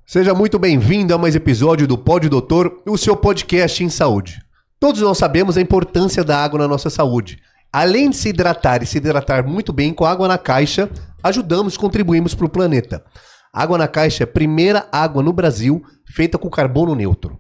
Seja muito bem-vindo a mais episódio do Pod Doutor, o seu podcast em saúde. Todos nós sabemos a importância da água na nossa saúde. Além de se hidratar e se hidratar muito bem com água na caixa, ajudamos e contribuímos para o planeta. Água na caixa é a primeira água no Brasil feita com carbono neutro.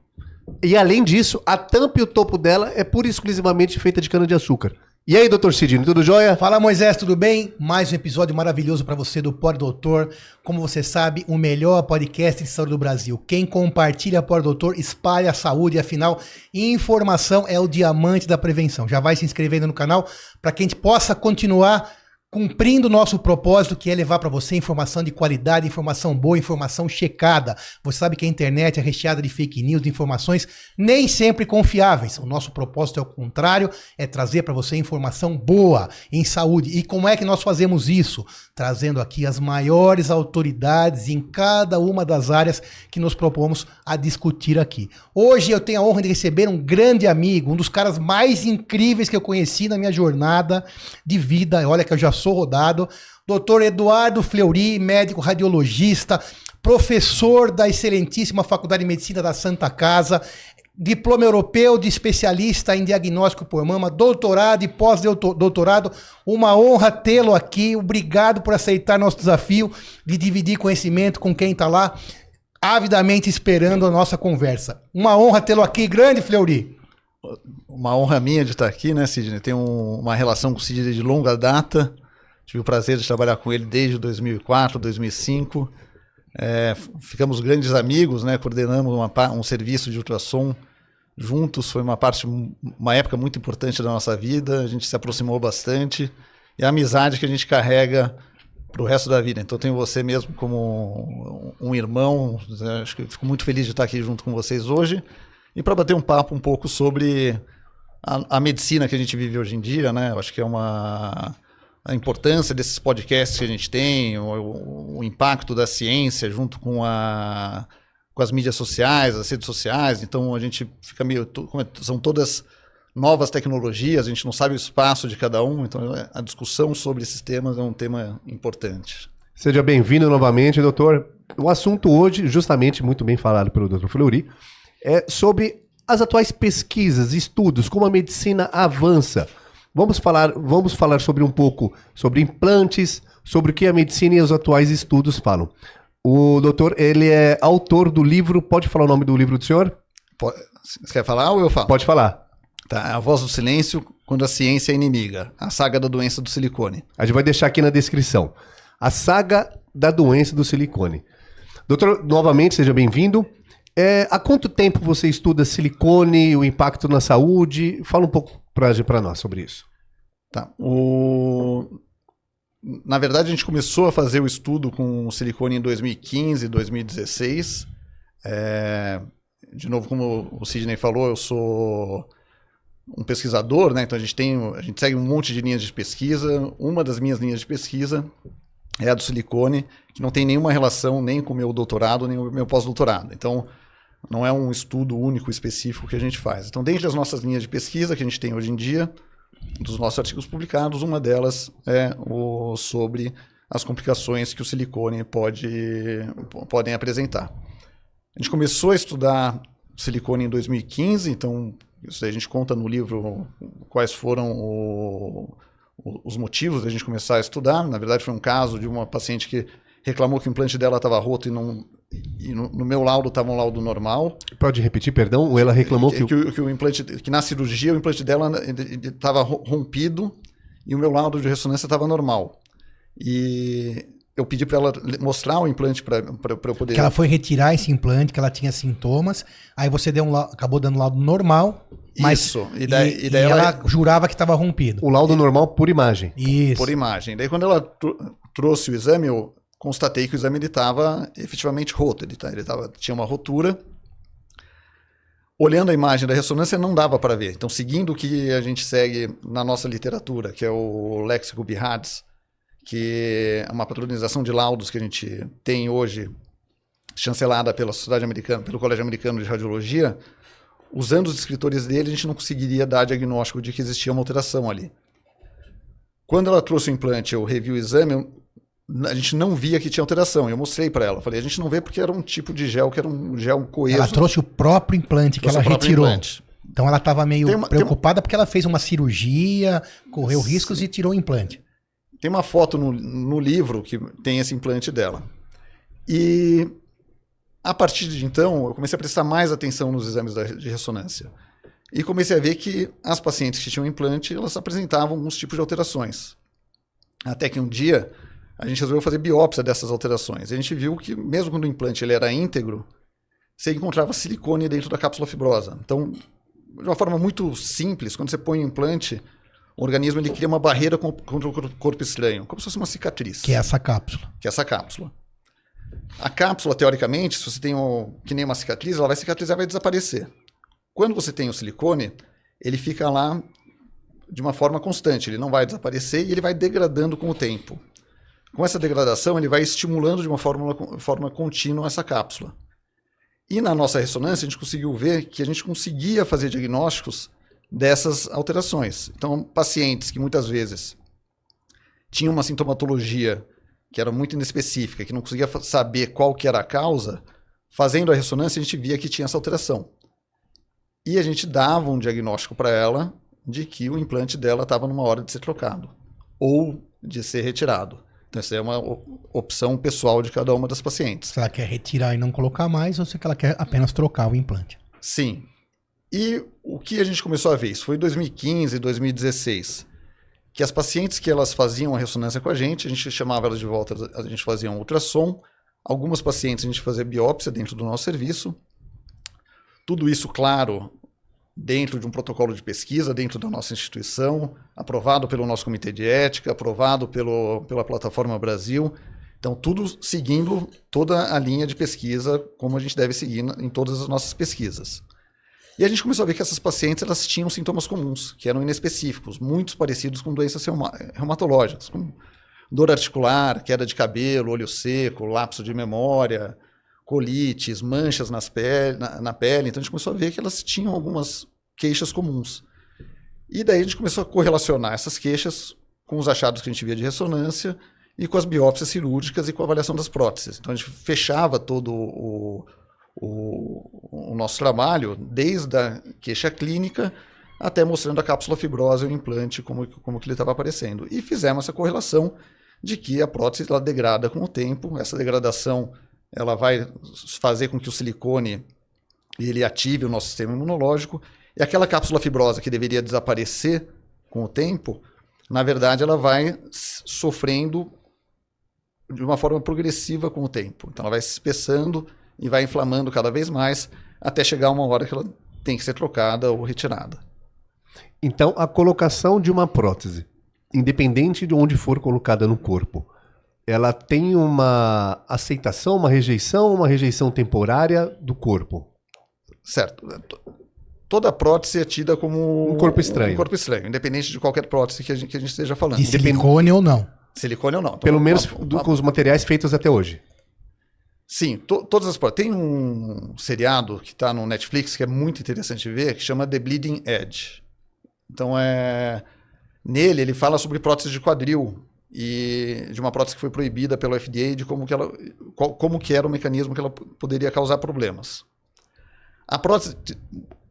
E além disso, a tampa e o topo dela é pura e exclusivamente feita de cana-de-açúcar. E aí, doutor Sidney, tudo jóia? Fala, Moisés, tudo bem? Mais um episódio maravilhoso para você do Pod Doutor. Como você sabe, o melhor podcast de saúde do Brasil. Quem compartilha Pod Doutor espalha a saúde, afinal, informação é o diamante da prevenção. Já vai se inscrevendo no canal para que a gente possa continuar cumprindo o nosso propósito, que é levar para você informação de qualidade, informação boa, informação checada. Você sabe que a internet é recheada de fake news, de informações nem sempre confiáveis. O nosso propósito é o contrário, é trazer para você informação boa em saúde. E como é que nós fazemos isso? Trazendo aqui as maiores autoridades em cada uma das áreas que nos propomos a discutir aqui. Hoje eu tenho a honra de receber um grande amigo, um dos caras mais incríveis que eu conheci na minha jornada de vida. Olha que eu já sou rodado, Dr. Eduardo Fleury, médico radiologista, professor da excelentíssima Faculdade de Medicina da Santa Casa, diploma europeu de especialista em diagnóstico por mama, doutorado e pós-doutorado. Uma honra tê-lo aqui. Obrigado por aceitar nosso desafio de dividir conhecimento com quem está lá avidamente esperando a nossa conversa. Uma honra tê-lo aqui, grande Fleury. Uma honra minha de estar aqui, né, Sidney? Tenho uma relação com o Sidney de longa data. Tive o prazer de trabalhar com ele desde 2004, 2005. Ficamos grandes amigos, né? Coordenamos um serviço de ultrassom juntos. Foi uma época muito importante da nossa vida. A gente se aproximou bastante. E a amizade que a gente carrega para o resto da vida. Então, tenho você mesmo como um irmão. Acho que fico muito feliz de estar aqui junto com vocês hoje. E para bater um papo um pouco sobre a medicina que a gente vive hoje em dia, né? Eu acho que é a importância desses podcasts que a gente tem, o impacto da ciência junto com as mídias sociais, as redes sociais. Então a gente fica são todas novas tecnologias, a gente não sabe o espaço de cada um, então a discussão sobre esses temas é um tema importante. Seja bem-vindo novamente, doutor. O assunto hoje, justamente muito bem falado pelo doutor Fleury, é sobre as atuais pesquisas, estudos, como a medicina avança. Vamos falar sobre um pouco sobre implantes, sobre o que a medicina e os atuais estudos falam. O doutor, ele é autor do livro, pode falar o nome do livro do senhor? Você quer falar ou eu falo? Pode falar. Tá, A Voz do Silêncio, quando a ciência é inimiga. A saga da doença do silicone. A gente vai deixar aqui na descrição. A saga da doença do silicone. Doutor, novamente, seja bem-vindo. Há quanto tempo você estuda silicone, o impacto na saúde? Fala um pouco para nós sobre isso. Tá. Na verdade, a gente começou a fazer o estudo com o silicone em 2015, 2016. De novo, como o Sidney falou, eu sou um pesquisador, né? Então a gente segue um monte de linhas de pesquisa. Uma das minhas linhas de pesquisa é a do silicone, que não tem nenhuma relação nem com o meu doutorado, nem com o meu pós-doutorado. Então, não é um estudo único, específico que a gente faz. Então, dentre as nossas linhas de pesquisa que a gente tem hoje em dia, dos nossos artigos publicados, uma delas é sobre as complicações que o silicone podem apresentar. A gente começou a estudar silicone em 2015, então isso aí a gente conta no livro quais foram os motivos da gente começar a estudar. Na verdade, foi um caso de uma paciente que reclamou que o implante dela estava roto e no meu laudo estava um laudo normal. Pode repetir, perdão? Ela reclamou que o implante, que na cirurgia o implante dela estava rompido e o meu laudo de ressonância estava normal. E eu pedi para ela mostrar o implante para eu poder... Que ela foi retirar esse implante, que ela tinha sintomas, aí você acabou dando laudo normal, mas isso. E daí ela jurava que estava rompido. O laudo normal por imagem. Isso. Por imagem. Daí quando ela trouxe o exame, eu constatei que o exame estava efetivamente roto, tinha uma rotura. Olhando a imagem da ressonância, não dava para ver. Então, seguindo o que a gente segue na nossa literatura, que é o Léxico BIHADS, que é uma padronização de laudos que a gente tem hoje, chancelada pela Sociedade Americana, pelo Colégio Americano de Radiologia, usando os descritores dele, a gente não conseguiria dar diagnóstico de que existia uma alteração ali. Quando ela trouxe o implante, eu revi o exame, a gente não via que tinha alteração. Eu mostrei para ela. Falei, a gente não vê porque era um tipo de gel que era um gel coeso. Ela trouxe o próprio implante que ela retirou. Implante. Então ela estava meio preocupada porque ela fez uma cirurgia, correu riscos e tirou o implante. Tem uma foto no livro que tem esse implante dela. E a partir de então, eu comecei a prestar mais atenção nos exames de ressonância. E comecei a ver que as pacientes que tinham implante, elas apresentavam alguns tipos de alterações. Até que um dia, a gente resolveu fazer biópsia dessas alterações. A gente viu que, mesmo quando o implante ele era íntegro, você encontrava silicone dentro da cápsula fibrosa. Então, de uma forma muito simples, quando você põe um implante, o organismo ele cria uma barreira contra o corpo estranho, como se fosse uma cicatriz. Que é essa cápsula. Que é essa cápsula. A cápsula, teoricamente, se você tem que nem uma cicatriz, ela vai cicatrizar e vai desaparecer. Quando você tem o silicone, ele fica lá de uma forma constante, ele não vai desaparecer e ele vai degradando com o tempo. Com essa degradação, ele vai estimulando de uma forma contínua essa cápsula. E na nossa ressonância, a gente conseguiu ver que a gente conseguia fazer diagnósticos dessas alterações. Então, pacientes que muitas vezes tinham uma sintomatologia que era muito inespecífica, que não conseguia saber qual que era a causa, fazendo a ressonância, a gente via que tinha essa alteração. E a gente dava um diagnóstico para ela de que o implante dela estava numa hora de ser trocado ou de ser retirado. Então, essa é uma opção pessoal de cada uma das pacientes. Se ela quer retirar e não colocar mais, ou se ela quer apenas trocar o implante. Sim. E o que a gente começou a ver? Isso foi em 2015, 2016. Que as pacientes que elas faziam a ressonância com a gente chamava elas de volta, a gente fazia um ultrassom. Algumas pacientes a gente fazia biópsia dentro do nosso serviço. Tudo isso, claro, dentro de um protocolo de pesquisa, dentro da nossa instituição, aprovado pelo nosso comitê de ética, aprovado pela Plataforma Brasil. Então, tudo seguindo toda a linha de pesquisa, como a gente deve seguir em todas as nossas pesquisas. E a gente começou a ver que essas pacientes elas tinham sintomas comuns, que eram inespecíficos, muito parecidos com doenças reumatológicas, como dor articular, queda de cabelo, olho seco, lapso de memória, colites, manchas na pele. Então a gente começou a ver que elas tinham algumas queixas comuns. E daí a gente começou a correlacionar essas queixas com os achados que a gente via de ressonância e com as biópsias cirúrgicas e com a avaliação das próteses. Então a gente fechava todo o nosso trabalho, desde a queixa clínica até mostrando a cápsula fibrosa e o implante, como que ele estava aparecendo. E fizemos essa correlação de que a prótese ela degrada com o tempo. Essa degradação ela vai fazer com que o silicone ele ative o nosso sistema imunológico, e aquela cápsula fibrosa que deveria desaparecer com o tempo, na verdade ela vai sofrendo de uma forma progressiva com o tempo. Então ela vai se espessando e vai inflamando cada vez mais, até chegar uma hora que ela tem que ser trocada ou retirada. Então, a colocação de uma prótese, independente de onde for colocada no corpo, ela tem uma aceitação, uma rejeição temporária do corpo. Certo. Toda prótese é tida como um corpo estranho. Um corpo estranho, independente de qualquer prótese que a gente esteja falando. De silicone ou não. Silicone ou não. Então, pelo menos com os materiais feitos até hoje. Sim, todas as próteses. Tem um seriado que está no Netflix que é muito interessante de ver, que chama The Bleeding Edge. Então, nele ele fala sobre prótese de quadril e de uma prótese que foi proibida pelo FDA, de como que era o mecanismo que ela poderia causar problemas. A prótese,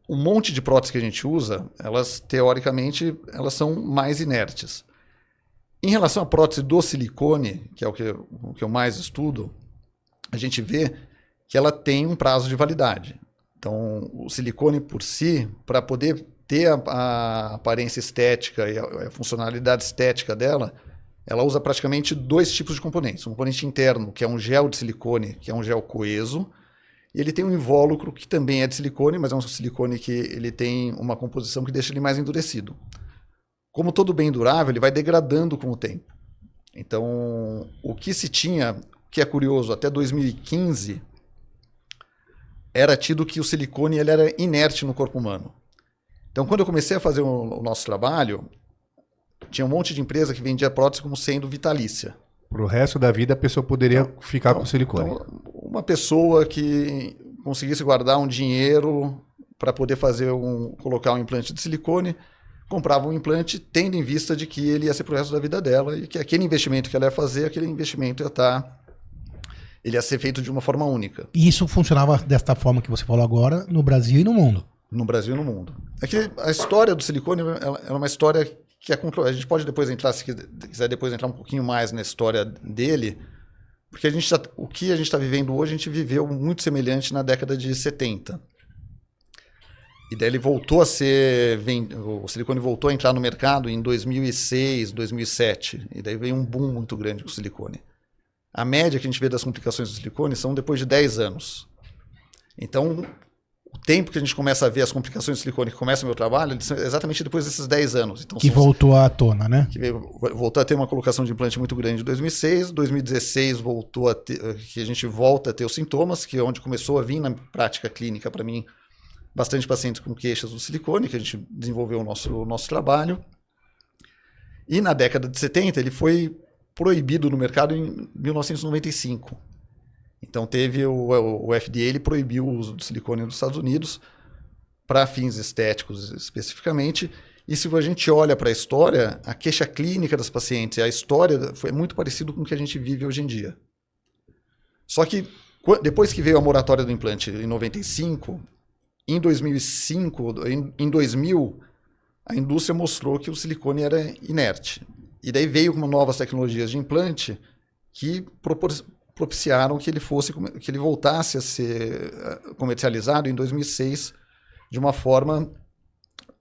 um monte de próteses que a gente usa, elas teoricamente elas são mais inertes. Em relação à prótese do silicone, que é o que eu mais estudo, a gente vê que ela tem um prazo de validade. Então, o silicone por si, para poder ter a aparência estética e a funcionalidade estética dela, ela usa praticamente dois tipos de componentes. Um componente interno, que é um gel de silicone, que é um gel coeso, e ele tem um invólucro que também é de silicone, mas é um silicone que ele tem uma composição que deixa ele mais endurecido. Como todo bem durável, ele vai degradando com o tempo. Então, o que se tinha, que é curioso, até 2015, era tido que o silicone ele era inerte no corpo humano. Então, quando eu comecei a fazer o nosso trabalho, tinha um monte de empresa que vendia prótese como sendo vitalícia. Para o resto da vida, a pessoa poderia ficar com silicone. Então, uma pessoa que conseguisse guardar um dinheiro para poder colocar um implante de silicone, comprava um implante tendo em vista de que ele ia ser pro resto da vida dela e que aquele investimento que ela ia fazer, aquele investimento ele ia ser feito de uma forma única. E isso funcionava desta forma que você falou agora, no Brasil e no mundo. No Brasil e no mundo. É que a história do silicone ela é uma história que é controlada. A gente pode depois entrar, se quiser depois entrar um pouquinho mais na história dele, porque o que a gente está vivendo hoje, a gente viveu muito semelhante na década de 70. E daí ele voltou a ser... O silicone voltou a entrar no mercado em 2006, 2007. E daí veio um boom muito grande com o silicone. A média que a gente vê das complicações do silicone são depois de 10 anos. Então, o tempo que a gente começa a ver as complicações do silicone, que começa o meu trabalho, é exatamente depois desses 10 anos. Então, que voltou à tona, né? Que voltou a ter uma colocação de implante muito grande em 2006. 2016 voltou a ter, que a gente volta a ter os sintomas, que é onde começou a vir na prática clínica para mim bastante pacientes com queixas do silicone, que a gente desenvolveu o nosso trabalho. E na década de 70 ele foi proibido no mercado em 1995. Então teve o FDA, ele proibiu o uso do silicone nos Estados Unidos para fins estéticos especificamente. E se a gente olha para a história, a queixa clínica das pacientes, a história foi muito parecido com o que a gente vive hoje em dia. Só que depois que veio a moratória do implante em 95, em 2000, a indústria mostrou que o silicone era inerte. E daí veio com novas tecnologias de implante que propiciaram que ele voltasse a ser comercializado em 2006 de uma forma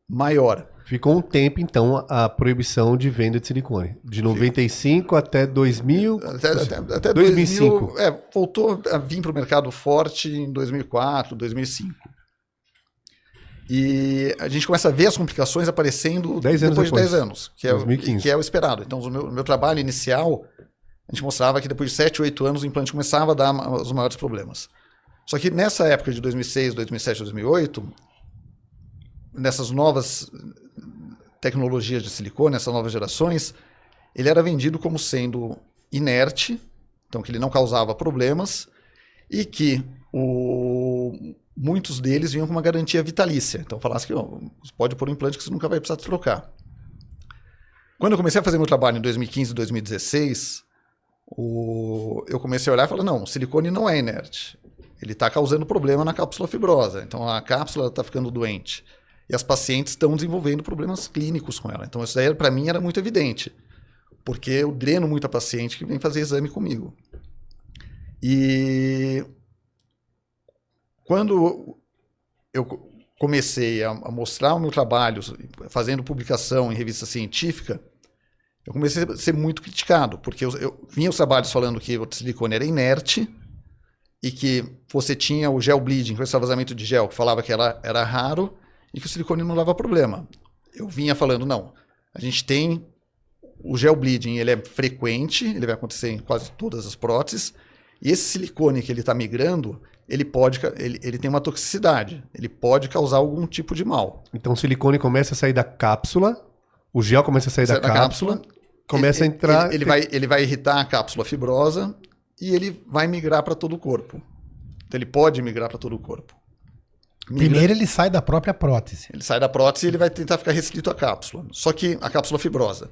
maior. Ficou um tempo, então, a proibição de venda de silicone. De 95 até 2000... Até 2005. Voltou a vir para o mercado forte em 2004, 2005. E a gente começa a ver as complicações aparecendo depois de 10 anos, que é o esperado. Então, o meu trabalho inicial, a gente mostrava que depois de 7, 8 anos o implante começava a dar os maiores problemas. Só que nessa época de 2006, 2007, 2008, nessas novas tecnologias de silicone, essas novas gerações, ele era vendido como sendo inerte, então que ele não causava problemas, e que muitos deles vinham com uma garantia vitalícia. Então falasse que você pode pôr um implante que você nunca vai precisar trocar. Quando eu comecei a fazer meu trabalho em 2015 e 2016, eu comecei a olhar e falar, não, o silicone não é inerte. Ele está causando problema na cápsula fibrosa. Então a cápsula está ficando doente. E as pacientes estão desenvolvendo problemas clínicos com ela. Então isso daí para mim era muito evidente. Porque eu dreno muita paciente que vem fazer exame comigo. E quando eu comecei a mostrar o meu trabalho, fazendo publicação em revista científica, eu comecei a ser muito criticado, porque eu vinha os trabalhos falando que o silicone era inerte e que você tinha o gel bleeding, que é o vazamento de gel, que falava que era raro e que o silicone não dava problema. Eu vinha falando, não, a gente tem o gel bleeding, ele é frequente, ele vai acontecer em quase todas as próteses, e esse silicone que ele está migrando, ele tem uma toxicidade, ele pode causar algum tipo de mal. Então o silicone começa a sair da cápsula, o gel começa a sair da cápsula, começa a entrar... Ele vai irritar a cápsula fibrosa e ele vai migrar para todo o corpo. Então ele pode migrar para todo o corpo. Primeiro ele sai da própria prótese. Ele sai da prótese e ele vai tentar ficar restrito à cápsula. Só que a cápsula fibrosa.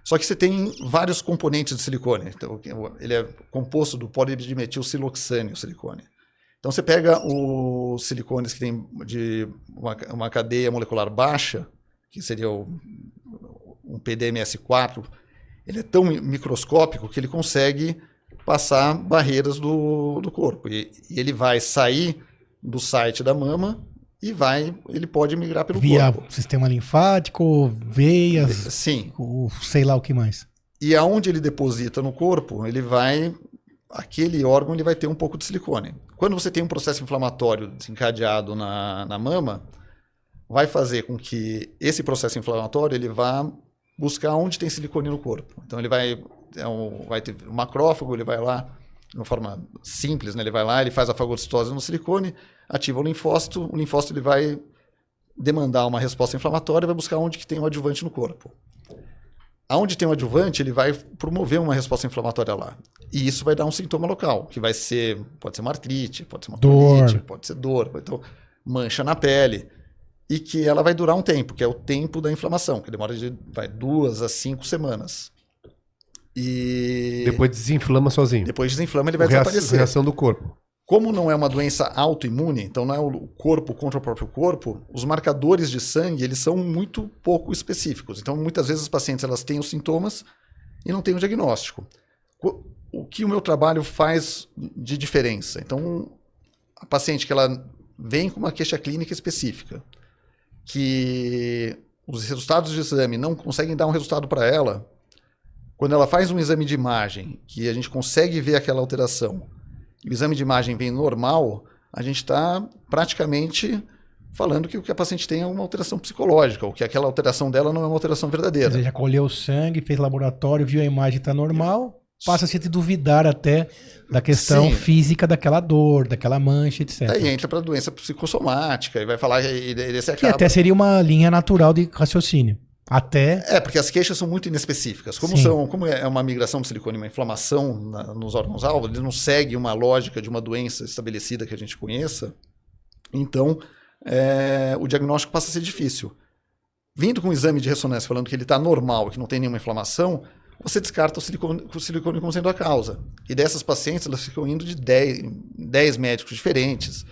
Só que você tem vários componentes de silicone. Então, ele é composto do polidimetilsiloxane, o silicone. Então você pega os silicones que tem de uma cadeia molecular baixa, que seria um PDMS4, ele é tão microscópico que ele consegue passar barreiras do corpo. E ele vai sair do site da mama e ele pode migrar pelo corpo. Via sistema linfático, veias, sim. Sei lá o que mais. E aonde ele deposita no corpo, aquele órgão ele vai ter um pouco de silicone. Quando você tem um processo inflamatório desencadeado na mama, vai fazer com que esse processo inflamatório ele vá buscar onde tem silicone no corpo. Então ele vai ter um macrófago, ele vai lá, de uma forma simples, né? Ele vai lá, ele faz a fagocitose no silicone, ativa o linfócito ele vai demandar uma resposta inflamatória e vai buscar onde que tem um adjuvante no corpo. Aonde tem um adjuvante, ele vai promover uma resposta inflamatória lá. E isso vai dar um sintoma local, que pode ser uma artrite, pode ser uma colite, pode ser dor, então mancha na pele. e que ela vai durar um tempo, que é o tempo da inflamação, que demora de 2 a 5 semanas. E Depois desinflama sozinho. depois desinflama, ele vai desaparecer. Reação do corpo. Como não é uma doença autoimune, então não é o corpo contra o próprio corpo, os marcadores de sangue eles são muito pouco específicos. Então, muitas vezes as pacientes elas têm os sintomas e não têm o diagnóstico. O que o meu trabalho faz de diferença? Então, a paciente que ela vem com uma queixa clínica específica, que os resultados de exame não conseguem dar um resultado para ela, quando ela faz um exame de imagem, que a gente consegue ver aquela alteração, e o exame de imagem vem normal, a gente está praticamente falando que o que a paciente tem é uma alteração psicológica, ou que aquela alteração dela não é uma alteração verdadeira. Quer dizer, já colheu o sangue, fez laboratório, viu a imagem, está normal, passa-se a te duvidar até da questão Sim. física daquela dor, daquela mancha, etc. Aí entra para a doença psicossomática e vai falar e você Que acaba... até seria uma linha natural de raciocínio. Até... Porque as queixas são muito inespecíficas. Como é uma migração do silicone, uma inflamação nos órgãos-alvo, ele não segue uma lógica de uma doença estabelecida que a gente conheça, então o diagnóstico passa a ser difícil. Vindo com um exame de ressonância falando que ele está normal, que não tem nenhuma inflamação, você descarta o silicone como sendo a causa. E dessas pacientes, elas ficam indo de 10 médicos diferentes,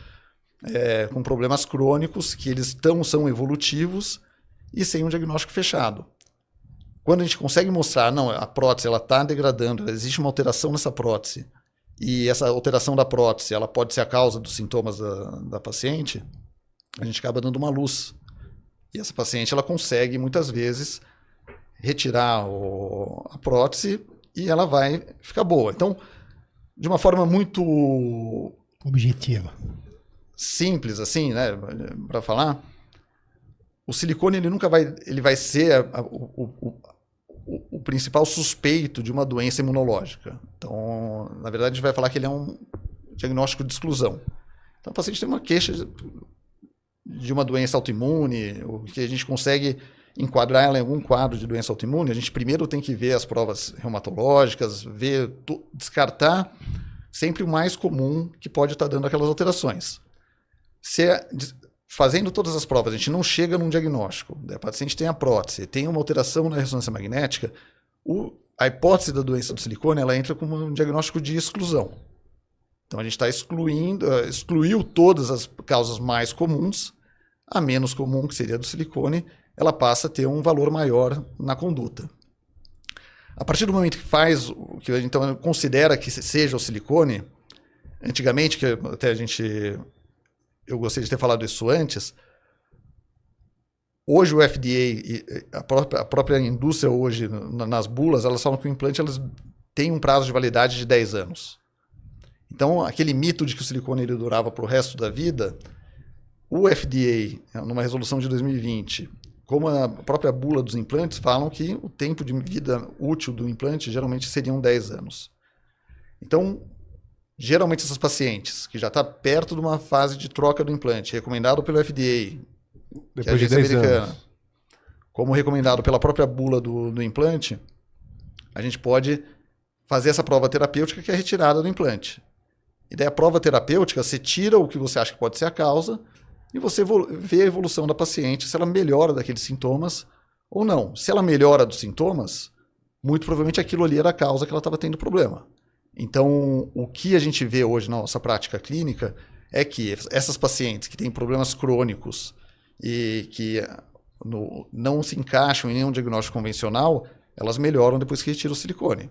com problemas crônicos, que eles são evolutivos, e sem um diagnóstico fechado. Quando a gente consegue mostrar, não, a prótese está degradando, existe uma alteração nessa prótese, e essa alteração da prótese ela pode ser a causa dos sintomas da paciente, a gente acaba dando uma luz. E essa paciente ela consegue, muitas vezes, retirar a prótese e ela vai ficar boa. Então, de uma forma muito objetiva. Simples, assim, né, para falar... O silicone ele nunca vai ser o principal suspeito de uma doença imunológica. Então, na verdade, a gente vai falar que ele é um diagnóstico de exclusão. Então, o paciente tem uma queixa de uma doença autoimune, ou que a gente consegue enquadrar ela em algum quadro de doença autoimune, a gente primeiro tem que ver as provas reumatológicas, descartar sempre o mais comum que pode estar dando aquelas alterações. Fazendo todas as provas, a gente não chega num diagnóstico. A paciente tem a prótese, tem uma alteração na ressonância magnética, a hipótese da doença do silicone ela entra como um diagnóstico de exclusão. Então a gente está excluiu todas as causas mais comuns, a menos comum, que seria a do silicone, ela passa a ter um valor maior na conduta. A partir do momento que a gente então considera que seja o silicone, antigamente, que até eu gostaria de ter falado isso antes. Hoje o FDA e a própria indústria hoje, nas bulas, elas falam que o implante tem um prazo de validade de 10 anos. Então, aquele mito de que o silicone ele durava para o resto da vida, o FDA, numa resolução de 2020, como a própria bula dos implantes, falam que o tempo de vida útil do implante geralmente seriam 10 anos. Então, geralmente essas pacientes, que já está perto de uma fase de troca do implante, recomendado pelo FDA, depois de 10 anos, como recomendado pela própria bula do implante, a gente pode fazer essa prova terapêutica que é a retirada do implante. E daí a prova terapêutica, você tira o que você acha que pode ser a causa e você vê a evolução da paciente, se ela melhora daqueles sintomas ou não. Se ela melhora dos sintomas, muito provavelmente aquilo ali era a causa que ela estava tendo problema. Então, o que a gente vê hoje na nossa prática clínica é que essas pacientes que têm problemas crônicos e que não se encaixam em nenhum diagnóstico convencional, elas melhoram depois que retira o silicone.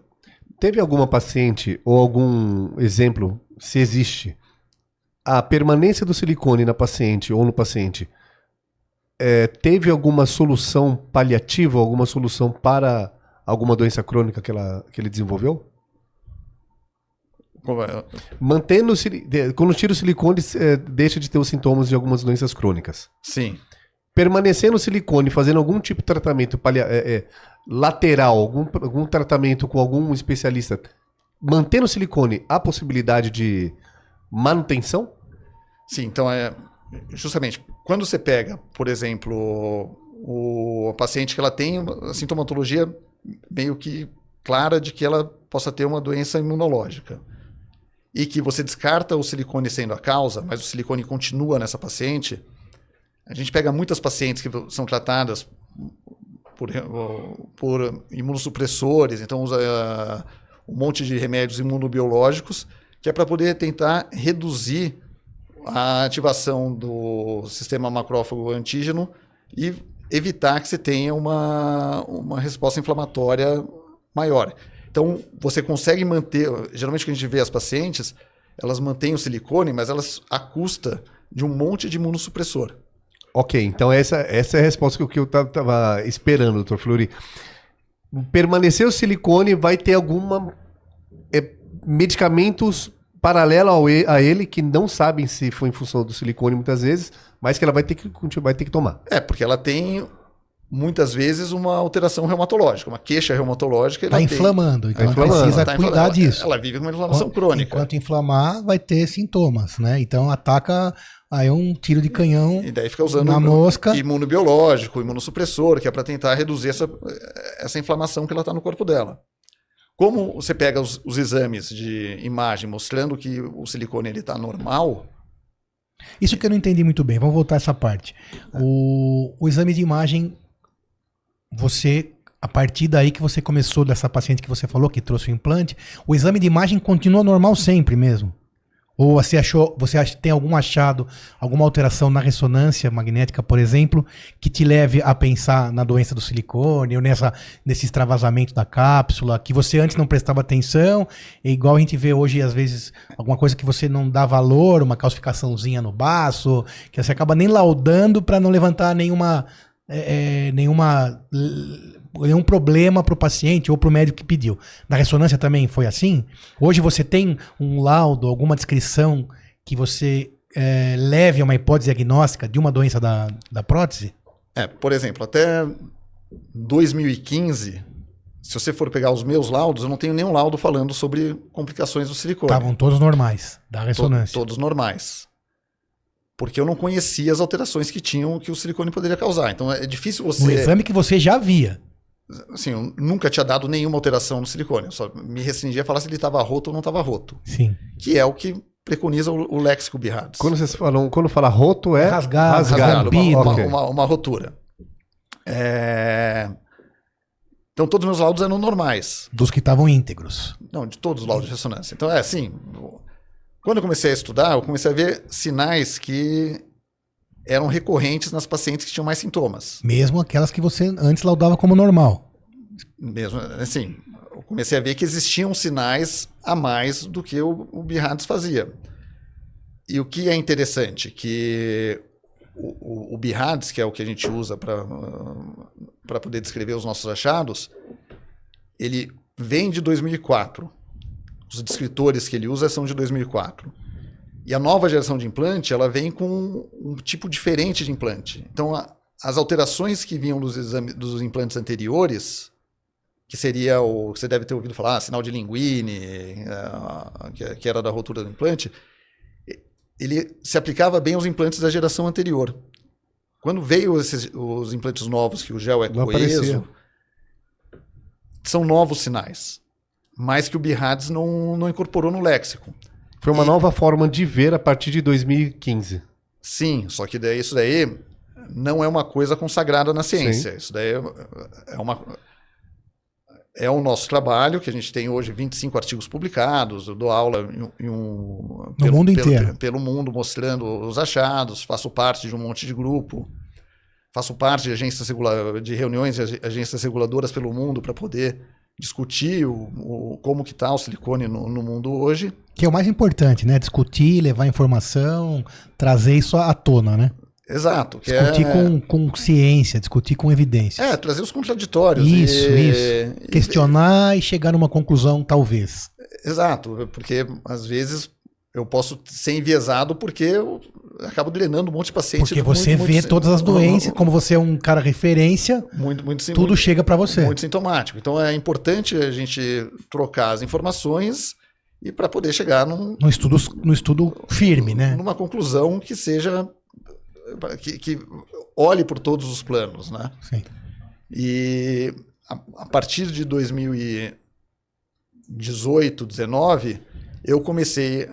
Teve alguma paciente ou algum exemplo, se existe, a permanência do silicone na paciente ou no paciente teve alguma solução paliativa, alguma solução para alguma doença crônica que ele desenvolveu? Mantendo quando tira o silicone, deixa de ter os sintomas de algumas doenças crônicas. Sim. Permanecendo o silicone, fazendo algum tipo de tratamento lateral, algum tratamento com algum especialista, mantendo o silicone, há possibilidade de manutenção? Sim, então justamente, quando você pega, por exemplo, a paciente que ela tem uma sintomatologia meio que clara de que ela possa ter uma doença imunológica, e que você descarta o silicone sendo a causa, mas o silicone continua nessa paciente, A gente pega muitas pacientes que são tratadas por imunossupressores, então usa um monte de remédios imunobiológicos, que é para poder tentar reduzir a ativação do sistema macrófago antígeno e evitar que você tenha uma resposta inflamatória maior. Então, você consegue manter... Geralmente, o que a gente vê as pacientes, elas mantêm o silicone, mas elas à custa de um monte de imunossupressor. Ok, então essa é a resposta que eu estava esperando, doutor Fleury. Permanecer o silicone vai ter medicamentos paralelos a ele que não sabem se foi em função do silicone muitas vezes, mas que ela vai ter que tomar. Porque ela tem... muitas vezes uma alteração reumatológica, uma queixa reumatológica. Está inflamando, então ela precisa cuidar disso. Ela vive com uma inflamação crônica. Enquanto inflamar, vai ter sintomas, né? Então ataca, aí é um tiro de canhão e daí fica usando na mosca. Imunobiológico, imunossupressor, que é para tentar reduzir essa inflamação que ela está no corpo dela. Como você pega os exames de imagem mostrando que o silicone está normal... Isso que eu não entendi muito bem, vamos voltar a essa parte. O exame de imagem... Você, a partir daí que você começou dessa paciente que você falou, que trouxe o implante, o exame de imagem continua normal sempre mesmo? Ou você tem algum achado, alguma alteração na ressonância magnética, por exemplo, que te leve a pensar na doença do silicone ou nesse extravasamento da cápsula, que você antes não prestava atenção, e igual a gente vê hoje, às vezes, alguma coisa que você não dá valor, uma calcificaçãozinha no baço, que você acaba nem laudando para não levantar nenhum problema para o paciente ou para o médico que pediu. Na ressonância também foi assim? Hoje você tem um laudo, alguma descrição que você leve a uma hipótese diagnóstica de uma doença da prótese? Por exemplo, até 2015, se você for pegar os meus laudos, eu não tenho nenhum laudo falando sobre complicações do silicone. Estavam todos normais, da ressonância. Todos normais. Porque eu não conhecia as alterações que o silicone poderia causar. Então é difícil você... No exame que você já via. Assim, eu nunca tinha dado nenhuma alteração no silicone. Eu só me restringia a falar se ele estava roto ou não estava roto. Sim. Que é o que preconiza o léxico Bierhardt. Quando fala roto é... Rasgado. Uma rotura. Então todos os meus laudos eram normais. Dos que estavam íntegros. Não, de todos os laudos de ressonância. Então assim... Quando eu comecei a estudar, eu comecei a ver sinais que eram recorrentes nas pacientes que tinham mais sintomas. Mesmo aquelas que você antes laudava como normal. Mesmo, assim, eu comecei a ver que existiam sinais a mais do que o Bierhardt fazia. E o que é interessante, que o Bierhardt, que é o que a gente usa para poder descrever os nossos achados, ele vem de 2004. Os descritores que ele usa são de 2004. E a nova geração de implante, ela vem com um tipo diferente de implante. Então, as alterações que vinham dos implantes anteriores, que seria o que você deve ter ouvido falar, sinal de Linguini, que era da rotura do implante, ele se aplicava bem aos implantes da geração anterior. Quando veio os implantes novos, que o gel é coeso, são novos sinais. Mas que o Bierhardt não incorporou no léxico. Foi uma nova forma de ver a partir de 2015. Sim, só que isso daí não é uma coisa consagrada na ciência. Sim. Isso daí é o nosso trabalho, que a gente tem hoje 25 artigos publicados, eu dou aula no mundo inteiro. Pelo mundo, mostrando os achados, faço parte de um monte de grupo, faço parte de reuniões de agências reguladoras pelo mundo para poder discutir como que está o silicone no mundo hoje. Que é o mais importante, né? Discutir, levar informação, trazer isso à tona, né? Exato. Discutir com ciência, discutir com evidências. Trazer os contraditórios. Isso. Questionar e chegar numa conclusão, talvez. Exato, porque às vezes eu posso ser enviesado porque eu acabo drenando um monte de pacientes. Porque você vê todas as doenças, como você é um cara referência, tudo chega para você. Muito sintomático. Então é importante a gente trocar as informações e para poder chegar num estudo firme, né? Numa conclusão que seja que olhe por todos os planos, né? Sim. E a partir de 2018, 19, eu comecei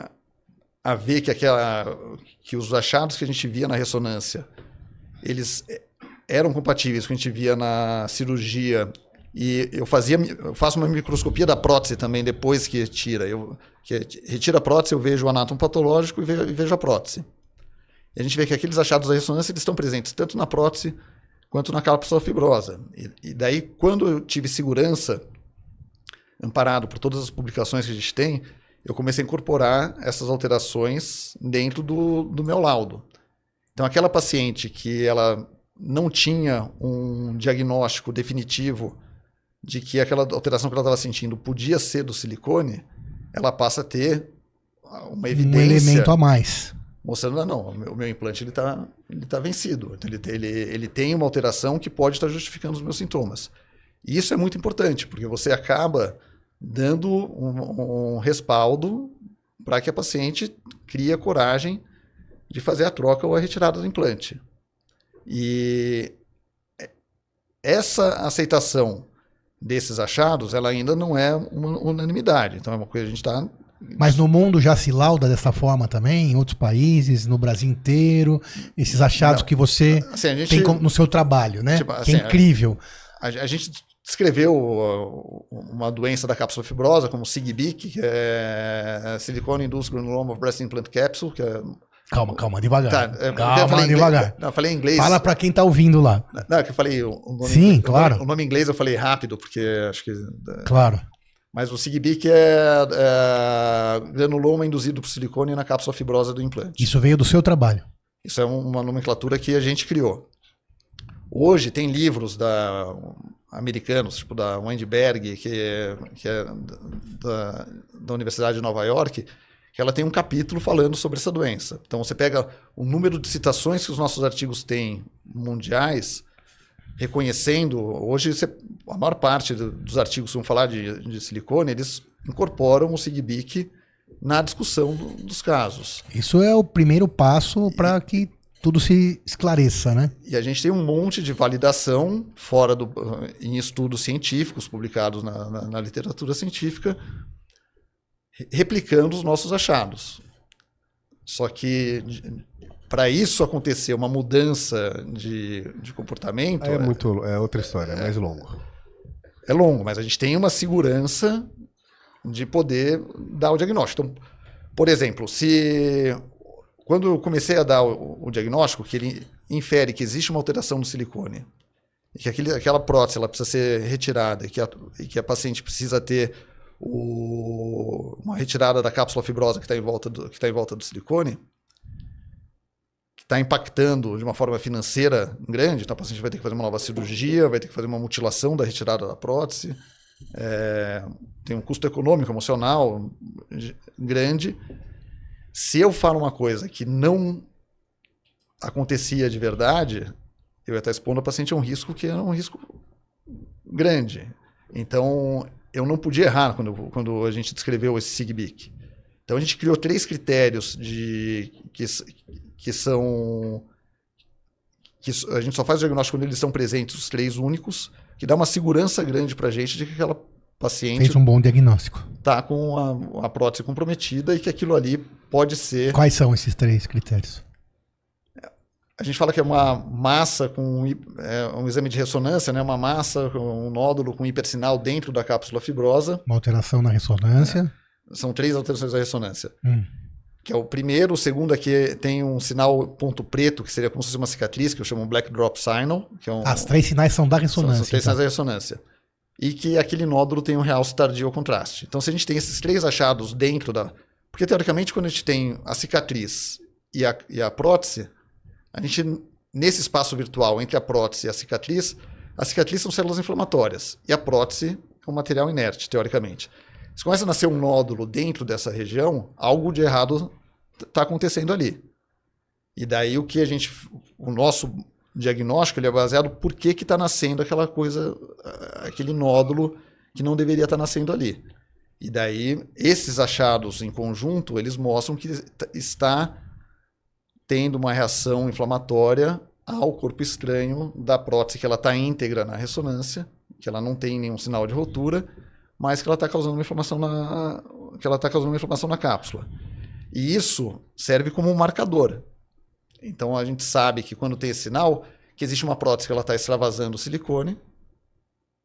a ver que os achados que a gente via na ressonância eles eram compatíveis com o que a gente via na cirurgia. E eu faço uma microscopia da prótese também depois que retira a prótese, eu vejo o anátomo patológico e vejo a prótese. E a gente vê que aqueles achados da ressonância eles estão presentes tanto na prótese quanto na cápsula fibrosa. E daí, quando eu tive segurança, amparado por todas as publicações que a gente tem, eu comecei a incorporar essas alterações dentro do meu laudo. Então, aquela paciente que ela não tinha um diagnóstico definitivo de que aquela alteração que ela estava sentindo podia ser do silicone, ela passa a ter uma evidência. Um elemento a mais. Mostrando, não, o meu implante ele tá vencido. Então, ele tem uma alteração que pode estar justificando os meus sintomas. E isso é muito importante, porque você acaba dando um respaldo para que a paciente crie a coragem de fazer a troca ou a retirada do implante. E essa aceitação desses achados, ela ainda não é uma unanimidade. Então é uma coisa que a gente está... Mas no mundo já se lauda dessa forma também, em outros países, no Brasil inteiro, esses achados que você assim, tem no seu trabalho, né? Tipo, que é incrível. A gente descreveu uma doença da cápsula fibrosa como SIGBIC, que é Silicone Induced Granuloma of Breast Implant Capsule, que é... Calma, devagar. Tá, calma, devagar. Não, eu falei em inglês. Fala para quem tá ouvindo lá. Não, que eu falei o nome. Sim, claro. O nome em inglês eu falei rápido, porque acho que... Claro. Mas o SIGBIC é granuloma induzido por silicone na cápsula fibrosa do implante. Isso veio do seu trabalho. Isso é uma nomenclatura que a gente criou. Hoje tem livros americanos, tipo da Weinberg, que é da Universidade de Nova York, que ela tem um capítulo falando sobre essa doença. Então você pega o número de citações que os nossos artigos têm mundiais, reconhecendo, hoje a maior parte dos artigos que vão falar de silicone, eles incorporam o SIGBIC na discussão dos casos. Isso é o primeiro passo para que tudo se esclareça, né? E a gente tem um monte de validação em estudos científicos publicados na literatura científica, replicando os nossos achados. Só que para isso acontecer uma mudança de comportamento... É outra história, é mais longo. É longo, mas a gente tem uma segurança de poder dar o diagnóstico. Então, por exemplo, quando eu comecei a dar o diagnóstico, que ele infere que existe uma alteração no silicone, e que aquela prótese ela precisa ser retirada, e que a paciente precisa ter uma retirada da cápsula fibrosa que está em volta do silicone, que está impactando de uma forma financeira grande, então a paciente vai ter que fazer uma nova cirurgia, vai ter que fazer uma mutilação da retirada da prótese, tem um custo econômico, emocional grande. Se eu falo uma coisa que não acontecia de verdade, eu ia estar expondo a paciente a um risco que era um risco grande. Então, eu não podia errar quando a gente descreveu esse SIGBIC. Então, a gente criou 3 critérios que a gente só faz o diagnóstico quando eles são presentes, os 3 únicos, que dá uma segurança grande para a gente de que aquela paciente fez um bom diagnóstico. Está com a prótese comprometida e que aquilo ali pode ser... Quais são esses 3 critérios? A gente fala que é uma massa com um exame de ressonância, né? Uma massa, um nódulo com hipersinal dentro da cápsula fibrosa. Uma alteração na ressonância. São 3 alterações da ressonância. Que é o primeiro. O segundo aqui tem um sinal ponto preto, que seria como se fosse uma cicatriz, que eu chamo Black Drop Signal. Que é As 3 sinais são da ressonância. São 3 sinais da ressonância. E que aquele nódulo tem um realce tardio ao contraste. Então, se a gente tem esses 3 achados dentro da... Porque, teoricamente, quando a gente tem a cicatriz e a prótese, a gente, nesse espaço virtual entre a prótese e a cicatriz são células inflamatórias. E a prótese é um material inerte, teoricamente. Se começa a nascer um nódulo dentro dessa região, algo de errado está acontecendo ali. E daí o nosso diagnóstico ele é baseado por que está nascendo aquela coisa, aquele nódulo que não deveria estar nascendo ali. E daí esses achados em conjunto, eles mostram que está tendo uma reação inflamatória ao corpo estranho da prótese, que ela está íntegra na ressonância, que ela não tem nenhum sinal de rotura, mas que ela está causando uma inflamação na cápsula. E isso serve como um marcador. Então a gente sabe que quando tem esse sinal, que existe uma prótese que ela está extravasando o silicone,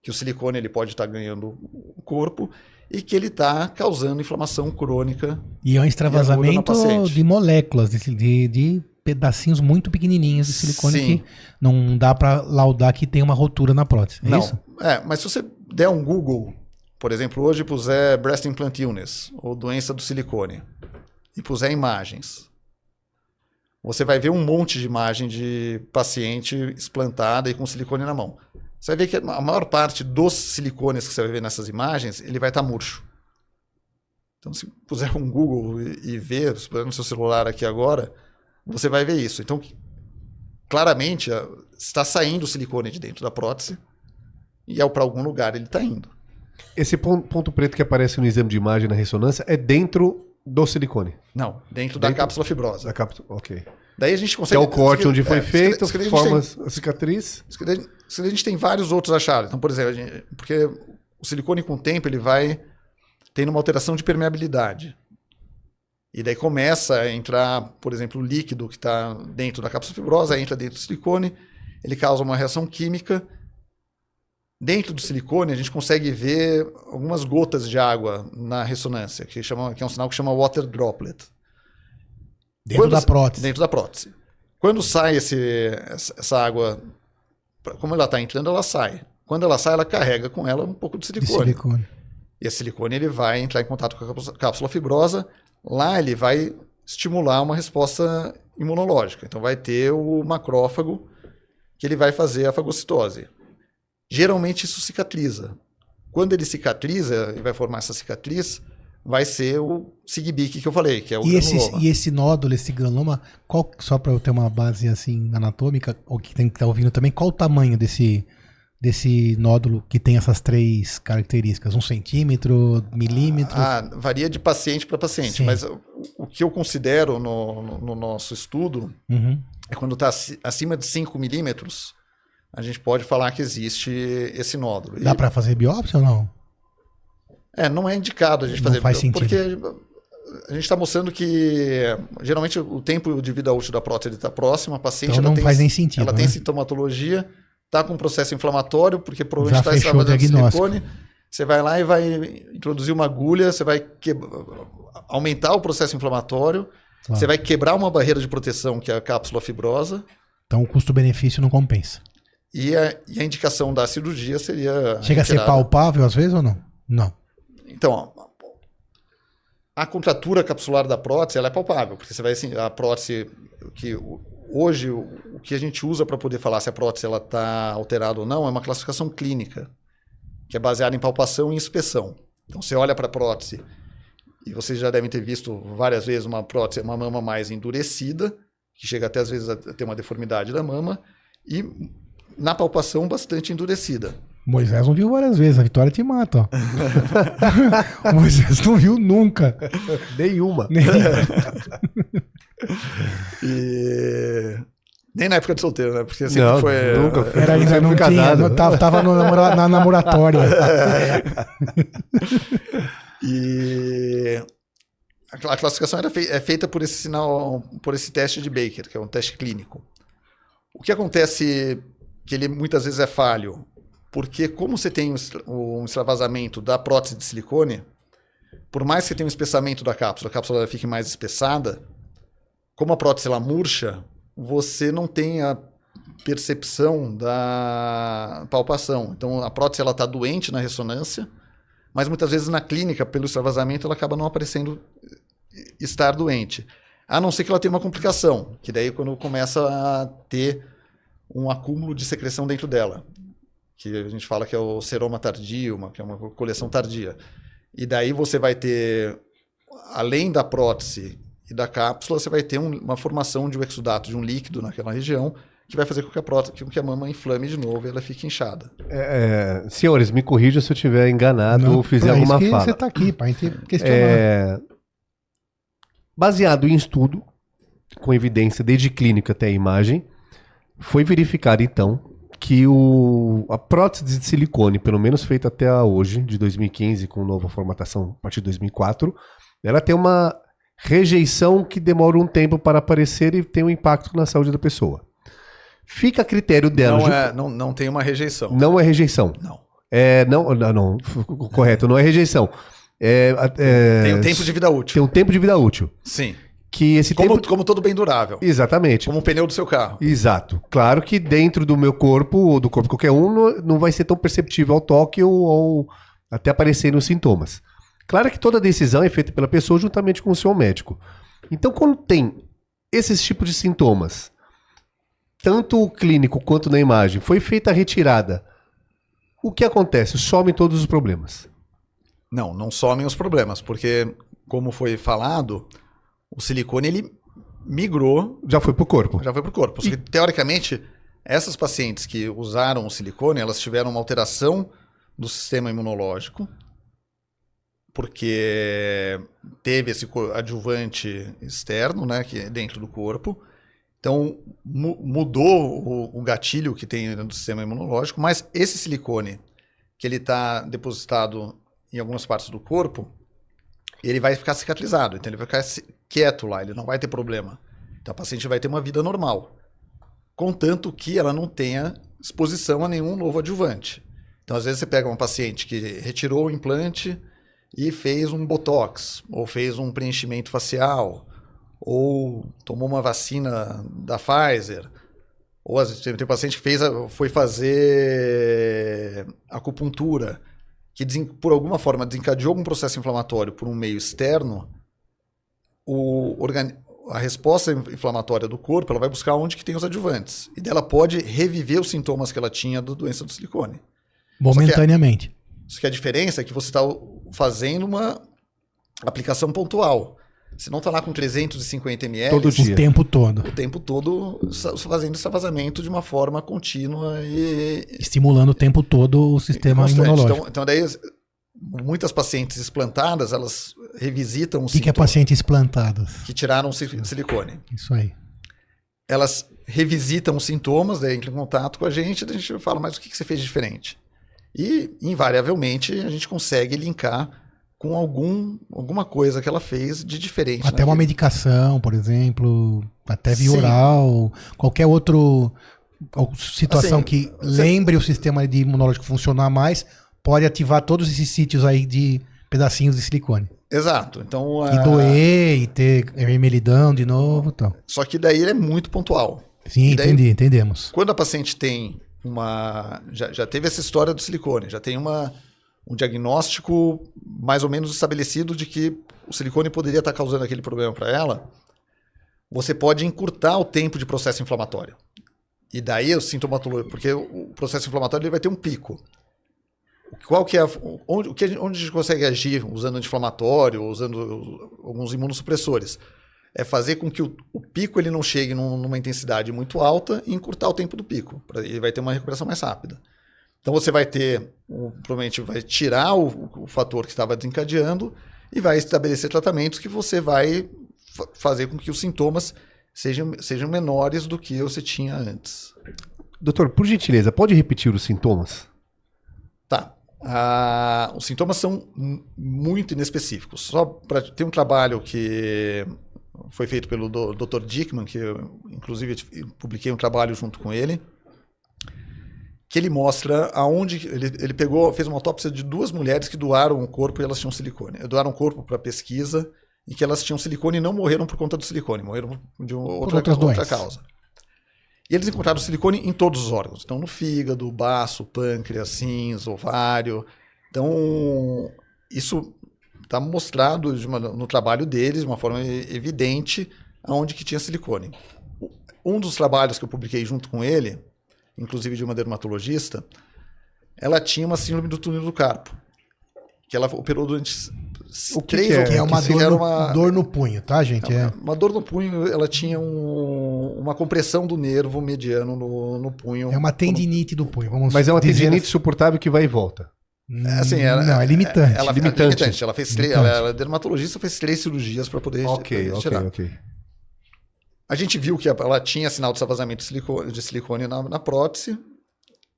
que o silicone ele pode estar ganhando o corpo e que ele está causando inflamação crônica. E é um na extravasamento paciente. de moléculas, de pedacinhos muito pequenininhos de silicone Sim. que não dá para laudar que tem uma rotura na prótese. É Não, isso? mas se você der um Google, por exemplo, hoje puser breast implant illness, ou doença do silicone, e puser imagens, você vai ver um monte de imagem de paciente explantada e com silicone na mão. Você vai ver que a maior parte dos silicones que você vai ver nessas imagens, ele vai estar murcho. Então, se puser um Google e ver, se puser no seu celular aqui agora, você vai ver isso. Então, claramente, está saindo o silicone de dentro da prótese e para algum lugar ele está indo. Esse ponto preto que aparece no exame de imagem na ressonância é dentro do silicone. Não, dentro da cápsula fibrosa. Da cápsula, ok. Daí a gente Que consegue... é o corte onde foi feito, isso que a gente forma tem. a cicatriz. Isso que a gente tem vários outros achados. Então, por exemplo, porque o silicone com o tempo ele vai tendo uma alteração de permeabilidade. E daí começa a entrar, por exemplo, o líquido que está dentro da cápsula fibrosa, entra dentro do silicone, ele causa uma reação química. Dentro do silicone, a gente consegue ver algumas gotas de água na ressonância, que é um sinal que chama water droplet. Dentro da prótese. Dentro da prótese. Quando sai essa água, como ela está entrando, ela sai. Quando ela sai, ela carrega com ela um pouco de silicone. E esse silicone ele vai entrar em contato com a cápsula fibrosa. Lá ele vai estimular uma resposta imunológica. Então vai ter o macrófago que ele vai fazer a fagocitose. Geralmente isso cicatriza. Quando ele cicatriza e vai formar essa cicatriz, vai ser o SIGBIC que eu falei, que é o granuloma. E esse nódulo, esse granuloma, só para eu ter uma base assim anatômica, ou que tem que estar ouvindo também, qual o tamanho desse nódulo que tem essas 3 características? 1 centímetro, milímetros? Varia de paciente para paciente, mas o que eu considero no nosso estudo é quando está acima de 5 milímetros, a gente pode falar que existe esse nódulo. Dá para fazer biópsia ou não? Não é indicado a gente fazer faz sentido. Porque a gente está mostrando que geralmente o tempo de vida útil da prótese está próximo, a paciente então não faz nem sentido, ela tem sintomatologia, está com processo inflamatório, porque provavelmente já está fechou o diagnóstico. silicone. Você vai lá e vai introduzir uma agulha, você vai aumentar o processo inflamatório, Claro. você vai quebrar uma barreira de proteção, que é a cápsula fibrosa. Então o custo-benefício não compensa. E a indicação da cirurgia seria... Chega a ser palpável às vezes ou não? Não. Então, a contratura capsular da prótese ela é palpável, porque você vai assim, a prótese que hoje o que a gente usa para poder falar se a prótese ela está alterada ou não é uma classificação clínica, que é baseada em palpação e inspeção. Então você olha para a prótese e vocês já devem ter visto várias vezes uma prótese, uma mama mais endurecida, que chega até às vezes a ter uma deformidade da mama, e na palpação bastante endurecida. Moisés não viu várias vezes, a Vitória te mata, ó. O Moisés não viu nunca. Nenhuma. E nem na época de solteiro, né? Porque sempre Não, foi... nunca. Era ainda não fui tinha, casado. tava na namoratória. E a classificação é feita por esse sinal, por esse teste de Baker, que é um teste clínico. O que acontece que ele muitas vezes é falho, porque como você tem um extravasamento da prótese de silicone, por mais que você tenha um espessamento da cápsula, a cápsula fique mais espessada, como a prótese ela murcha, você não tem a percepção da palpação. Então a prótese ela está doente na ressonância, mas muitas vezes na clínica, pelo extravasamento, ela acaba não aparecendo estar doente. A não ser que ela tenha uma complicação, que daí quando começa a ter um acúmulo de secreção dentro dela, que a gente fala que é o seroma tardio, que é uma coleção tardia. E daí você vai ter, além da prótese e da cápsula, você vai ter uma formação de um exudato, de um líquido naquela região, que vai fazer com que a prótese, com que a mama inflame de novo e ela fique inchada. Senhores, me corrijam se eu estiver enganado ou fizer alguma fala. Você tá aqui, pra gente questionar. Baseado em estudo, com evidência desde clínica até imagem, foi verificado então que a prótese de silicone, pelo menos feita até hoje, de 2015, com nova formatação a partir de 2004, ela tem uma rejeição que demora um tempo para aparecer e tem um impacto na saúde da pessoa. Fica a critério dela. Não tem uma rejeição. Não é rejeição. Não. Não, correto, não é rejeição. Tem um tempo de vida útil. Tem um tempo de vida útil. Sim. Que esse Como tempo... todo bem durável. Exatamente. Como o pneu do seu carro. Exato. Claro que dentro do meu corpo, ou do corpo de qualquer um, não vai ser tão perceptível ao toque ou até aparecerem os sintomas. Claro que toda decisão é feita pela pessoa juntamente com o seu médico. Então, quando tem esses tipos de sintomas, tanto o clínico quanto na imagem, foi feita a retirada, o que acontece? Somem todos os problemas. Não somem os problemas, porque, como foi falado, o silicone ele migrou. Já foi pro corpo. Já foi pro corpo. Porque, teoricamente, essas pacientes que usaram o silicone, elas tiveram uma alteração do sistema imunológico, porque teve esse adjuvante externo, né, que é dentro do corpo. Então, mudou o gatilho que tem no sistema imunológico, mas esse silicone, que ele está depositado em algumas partes do corpo, ele vai ficar cicatrizado, então ele vai ficar quieto lá, ele não vai ter problema. Então a paciente vai ter uma vida normal, contanto que ela não tenha exposição a nenhum novo adjuvante. Então, às vezes você pega uma paciente que retirou o implante e fez um botox, ou fez um preenchimento facial, ou tomou uma vacina da Pfizer, ou tem paciente que foi fazer acupuntura, que por alguma forma desencadeou algum processo inflamatório por um meio externo, a resposta inflamatória do corpo ela vai buscar onde que tem os adjuvantes. E dela pode reviver os sintomas que ela tinha da doença do silicone. Momentaneamente. Só que a diferença é que você está fazendo uma aplicação pontual. Você não está lá com 350 ml todo dia. O tempo todo. O tempo todo fazendo extravasamento de uma forma contínua e estimulando o tempo todo o sistema imunológico. Então daí muitas pacientes explantadas, elas revisitam os sintomas. O que é pacientes explantadas? Que tiraram silicone. Isso aí. Elas revisitam os sintomas, daí entram em contato com a gente fala, mas o que você fez de diferente? E, invariavelmente, a gente consegue linkar com alguma coisa que ela fez de diferente. Até uma medicação, por exemplo, até via oral, qualquer outra situação que lembre o sistema imunológico funcionar mais, pode ativar todos esses sítios aí de pedacinhos de silicone. Exato. Então, e doer, e ter vermelhidão de novo e tal. Só que daí ele é muito pontual. Sim, entendemos. Quando a paciente tem já teve essa história do silicone, já tem um diagnóstico mais ou menos estabelecido de que o silicone poderia estar causando aquele problema para ela, você pode encurtar o tempo de processo inflamatório. E daí o sintomatologia, porque o processo inflamatório ele vai ter um pico. Qual que é onde a gente consegue agir usando anti-inflamatório, usando alguns imunossupressores? É fazer com que o pico ele não chegue numa intensidade muito alta e encurtar o tempo do pico. Ele vai ter uma recuperação mais rápida. Então você vai provavelmente vai tirar o fator que estava desencadeando e vai estabelecer tratamentos que você vai fazer com que os sintomas sejam menores do que você tinha antes. Doutor, por gentileza, pode repetir os sintomas? Tá. Os sintomas são muito inespecíficos. Só para ter um trabalho que foi feito pelo Dr. Dickman, que eu, inclusive, publiquei um trabalho junto com ele, que ele mostra aonde ele fez uma autópsia de 2 mulheres que doaram o corpo e elas tinham silicone. Doaram o corpo para pesquisa e que elas tinham silicone e não morreram por conta do silicone, morreram de outra causa. E eles encontraram silicone em todos os órgãos. Então, no fígado, baço, pâncreas, rins, ovário. Então, isso está mostrado no trabalho deles, de uma forma evidente, aonde que tinha silicone. Um dos trabalhos que eu publiquei junto com ele, inclusive de uma dermatologista, ela tinha uma síndrome do túnel do carpo, que ela operou durante 3 ou 4 é uma dor no punho, tá, gente? Uma dor no punho, ela tinha uma compressão do nervo mediano no punho. É uma tendinite do punho. Mas é uma tendinite suportável que vai e volta. Assim, não, é limitante. Ela fez ela é dermatologista, fez 3 cirurgias para poder tirar. Ok. A gente viu que ela tinha sinal de vazamento de silicone na prótese.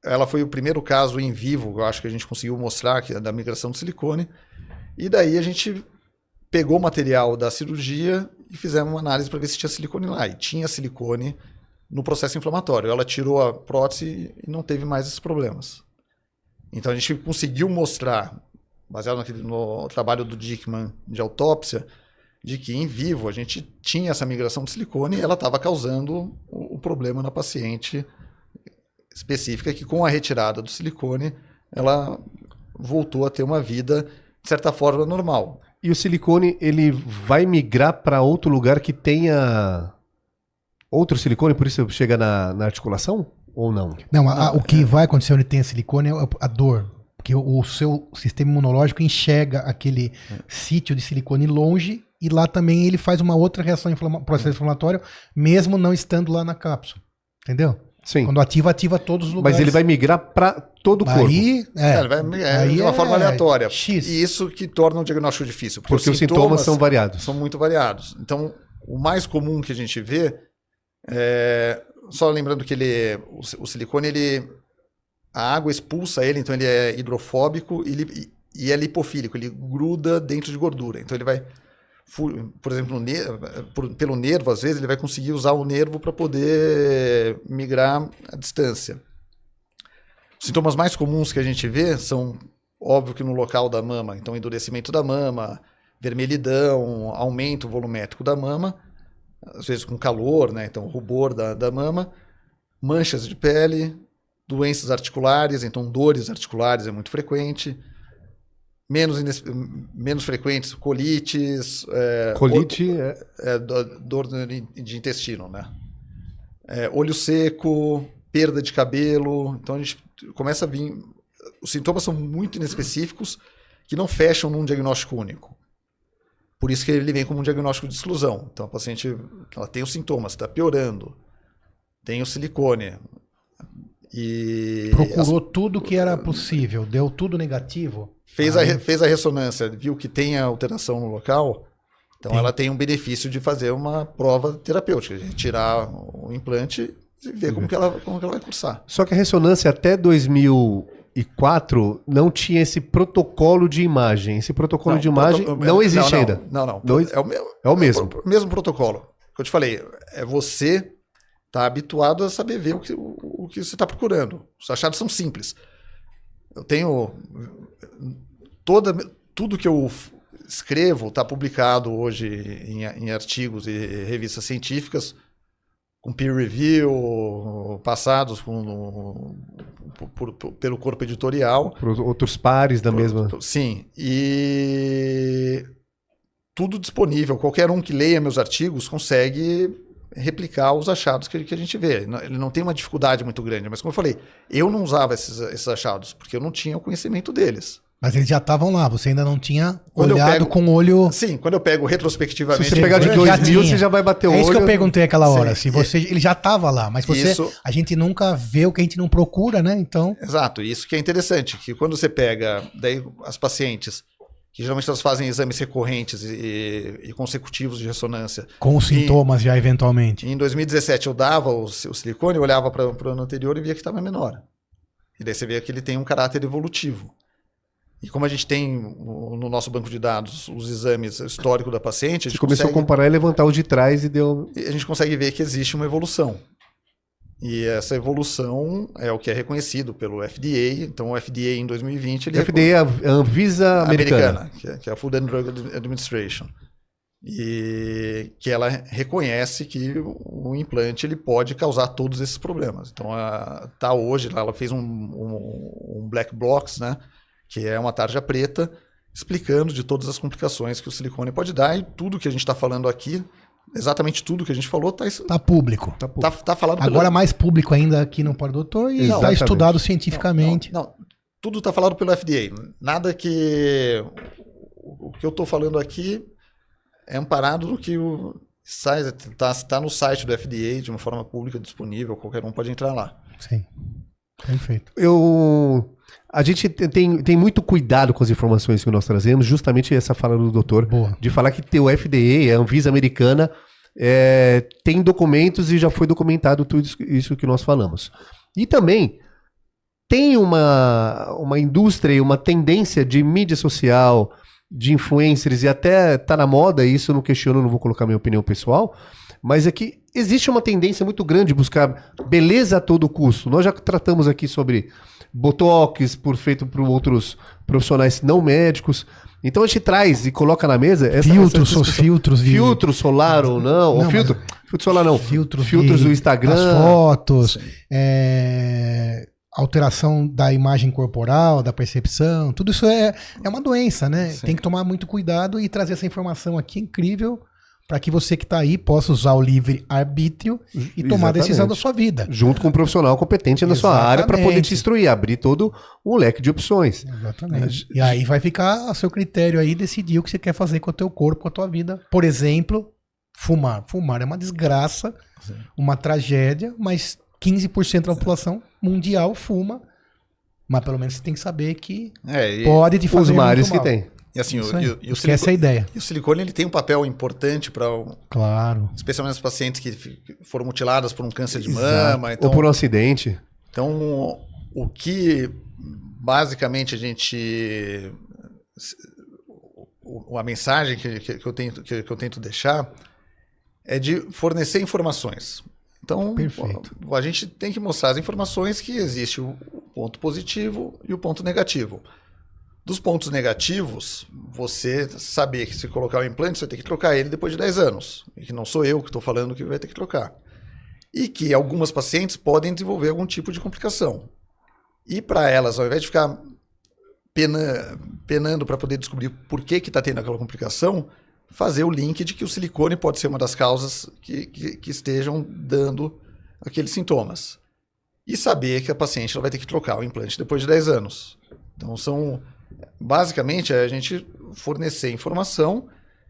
Ela foi o primeiro caso em vivo, eu acho que a gente conseguiu mostrar, da migração do silicone. E daí a gente pegou o material da cirurgia e fizemos uma análise para ver se tinha silicone lá. E tinha silicone no processo inflamatório. Ela tirou a prótese e não teve mais esses problemas. Então a gente conseguiu mostrar, baseado no trabalho do Dickman de autópsia, de que em vivo a gente tinha essa migração de silicone e ela estava causando o problema na paciente específica, que com a retirada do silicone ela voltou a ter uma vida, de certa forma, normal. E o silicone, ele vai migrar para outro lugar que tenha outro silicone, por isso chega na articulação? Ou não? Não, o que vai acontecer onde tem a silicone é a dor. Porque o seu sistema imunológico enxerga aquele sítio de silicone longe e lá também ele faz uma outra reação, processo inflamatório, mesmo não estando lá na cápsula. Entendeu? Sim. Quando ativa todos os lugares. Mas ele vai migrar para todo o corpo. Aí, Ele vai de uma forma aleatória. X. E isso que torna o diagnóstico difícil. Porque os sintomas são variados. São muito variados. Então, o mais comum que a gente vê só lembrando que o silicone, a água expulsa ele, então ele é hidrofóbico e é lipofílico, ele gruda dentro de gordura. Então ele vai, por exemplo, pelo nervo, às vezes ele vai conseguir usar o nervo para poder migrar a distância. Os sintomas mais comuns que a gente vê são, óbvio que no local da mama, então endurecimento da mama, vermelhidão, aumento volumétrico da mama, às vezes com calor, né? Então rubor da mama, manchas de pele, doenças articulares, então dores articulares é muito frequente, menos frequentes, colites, Colite dor de intestino, né? Olho seco, perda de cabelo, então a gente começa a vir, os sintomas são muito inespecíficos que não fecham num diagnóstico único. Por isso que ele vem como um diagnóstico de exclusão. Então a paciente ela tem os sintomas, está piorando, tem o silicone. Procurou tudo que era possível, deu tudo negativo. Fez a ressonância, viu que tem a alteração no local, então ela tem um benefício de fazer uma prova terapêutica, de tirar o implante e ver como que ela vai cursar. Só que a ressonância até 2004 não tinha esse protocolo de imagem. Esse protocolo de imagem não existe ainda. Não. É o mesmo. O mesmo protocolo. Que eu te falei, você está habituado a saber ver o que você está procurando. Os achados são simples. Eu tenho tudo que eu escrevo está publicado hoje em artigos e revistas científicas, com peer review, passados pelo corpo editorial. Por outros pares da mesma. Sim, e tudo disponível. Qualquer um que leia meus artigos consegue replicar os achados que a gente vê. Ele não tem uma dificuldade muito grande, mas como eu falei, eu não usava esses achados, porque eu não tinha o conhecimento deles. Mas eles já estavam lá, você ainda não tinha olhado com o olho... Sim, quando eu pego retrospectivamente... Se você pegar de 2000, você já vai bater o olho... É isso que eu perguntei aquela hora, Sim, ele já estava lá, mas a gente nunca vê o que a gente não procura, né? Então... Exato, isso que é interessante, que quando você pega daí as pacientes, que geralmente elas fazem exames recorrentes e consecutivos de ressonância... Com os sintomas já, eventualmente. Em 2017 eu dava o silicone, eu olhava para o ano anterior e via que estava menor. E daí você vê que ele tem um caráter evolutivo. E como a gente tem no nosso banco de dados os exames históricos da paciente... Você começou a comparar e levantar os de trás e deu... E a gente consegue ver que existe uma evolução. E essa evolução é o que é reconhecido pelo FDA. Então o FDA em 2020... O FDA é a Anvisa americana. Que é a Food and Drug Administration. E que ela reconhece que o implante ele pode causar todos esses problemas. Então tá hoje, ela fez um black box, né? Que é uma tarja preta, explicando de todas as complicações que o silicone pode dar, e tudo que a gente está falando aqui, exatamente tudo que a gente falou, está público. Tá falado agora mais público ainda aqui no Pode Doutor e está estudado cientificamente. Não, tudo está falado pelo FDA. Nada que... O que eu estou falando aqui é amparado no que está no site do FDA, de uma forma pública, disponível, qualquer um pode entrar lá. Sim, perfeito. A gente tem muito cuidado com as informações que nós trazemos, justamente essa fala do doutor, de falar que o FDA, a Anvisa americana, tem documentos e já foi documentado tudo isso que nós falamos. E também tem uma indústria e uma tendência de mídia social, de influencers e até tá na moda, e isso eu não questiono, não vou colocar minha opinião pessoal, mas é que existe uma tendência muito grande de buscar beleza a todo custo. Nós já tratamos aqui sobre botox feito por outros profissionais não médicos. Então a gente traz e coloca na mesa filtro solar ou não, ou filtro solar não, filtros do Instagram, as fotos, alteração da imagem corporal, da percepção, tudo isso é uma doença, né? Sim. Tem que tomar muito cuidado e trazer essa informação aqui incrível para que você que está aí possa usar o livre arbítrio e tomar a decisão da sua vida. Junto com um profissional competente na sua área para poder te instruir, abrir todo um leque de opções. Exatamente. E aí vai ficar a seu critério aí decidir o que você quer fazer com o teu corpo, com a tua vida. Por exemplo, fumar. Fumar é uma desgraça, uma tragédia, mas 15% da população mundial fuma. Mas pelo menos você tem que saber que pode te fazer os mares muito mal. que tem. E assim, essa é a ideia. E o silicone ele tem um papel importante para, especialmente as pacientes que foram mutiladas por um câncer de mama, então, ou por um acidente. Então, o que basicamente a mensagem que eu tento deixar é de fornecer informações. Então, a gente tem que mostrar as informações que existe o ponto positivo e o ponto negativo. Dos pontos negativos, você saber que se colocar o implante, você vai ter que trocar ele depois de 10 anos. E que não sou eu que estou falando que vai ter que trocar. E que algumas pacientes podem desenvolver algum tipo de complicação. E para elas, ao invés de ficar penando para poder descobrir por que está tendo aquela complicação, fazer o link de que o silicone pode ser uma das causas que estejam dando aqueles sintomas. E saber que a paciente ela vai ter que trocar o implante depois de 10 anos. Então, basicamente, é a gente fornecer informação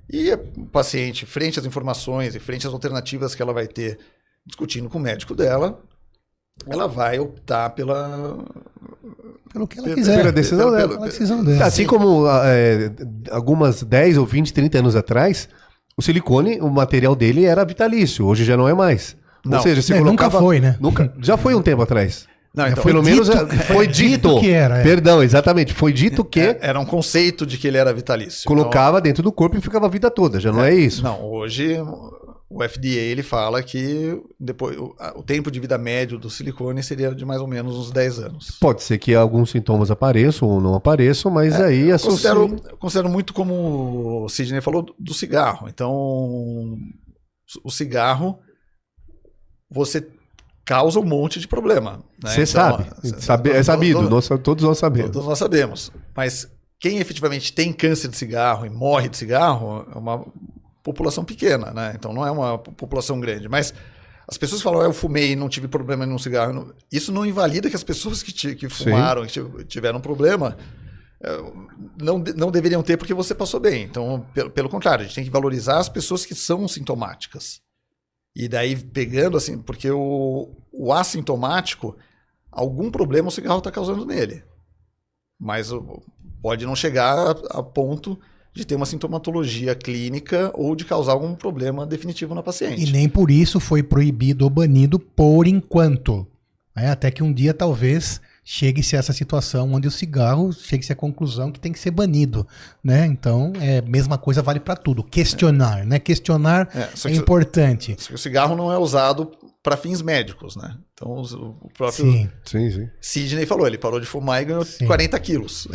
e o paciente, frente às informações e frente às alternativas que ela vai ter discutindo com o médico dela, ela vai optar pelo que ela quiser. Pela decisão dela. Assim como algumas 10 ou 20, 30 anos atrás, o silicone, o material dele era vitalício, hoje já não é mais. Não. Ou seja, nunca foi, né? Já foi um tempo atrás. Não, então, pelo menos foi dito que era. Perdão, exatamente. Foi dito que era um conceito de que ele era vitalício. Colocava dentro do corpo e ficava a vida toda. Já não é isso. Não, hoje o FDA ele fala que depois o tempo de vida médio do silicone seria de mais ou menos uns 10 anos. Pode ser que alguns sintomas apareçam ou não apareçam, mas aí eu considero muito como o Sidney falou do cigarro. Então, o cigarro você causa um monte de problema. Você sabe. É sabido. Todos nós sabemos. Todos nós sabemos. Mas quem efetivamente tem câncer de cigarro e morre de cigarro é uma população pequena, né? Então não é uma população grande. Mas as pessoas falam, eu fumei e não tive problema no cigarro. Isso não invalida que as pessoas que fumaram, que tiveram problema, não deveriam ter porque você passou bem. Então, pelo contrário, a gente tem que valorizar as pessoas que são sintomáticas. E daí, pegando assim, porque o assintomático, algum problema o cigarro está causando nele. Mas pode não chegar a ponto de ter uma sintomatologia clínica ou de causar algum problema definitivo na paciente. E nem por isso foi proibido ou banido por enquanto. Até que um dia, talvez, chegue-se a essa situação onde o cigarro chegue-se à conclusão que tem que ser banido, né? Então, a mesma coisa vale para tudo. Questionar, né? Questionar é importante. O cigarro não é usado para fins médicos, né? Então, o próprio Sidney falou, ele parou de fumar e ganhou 40 quilos.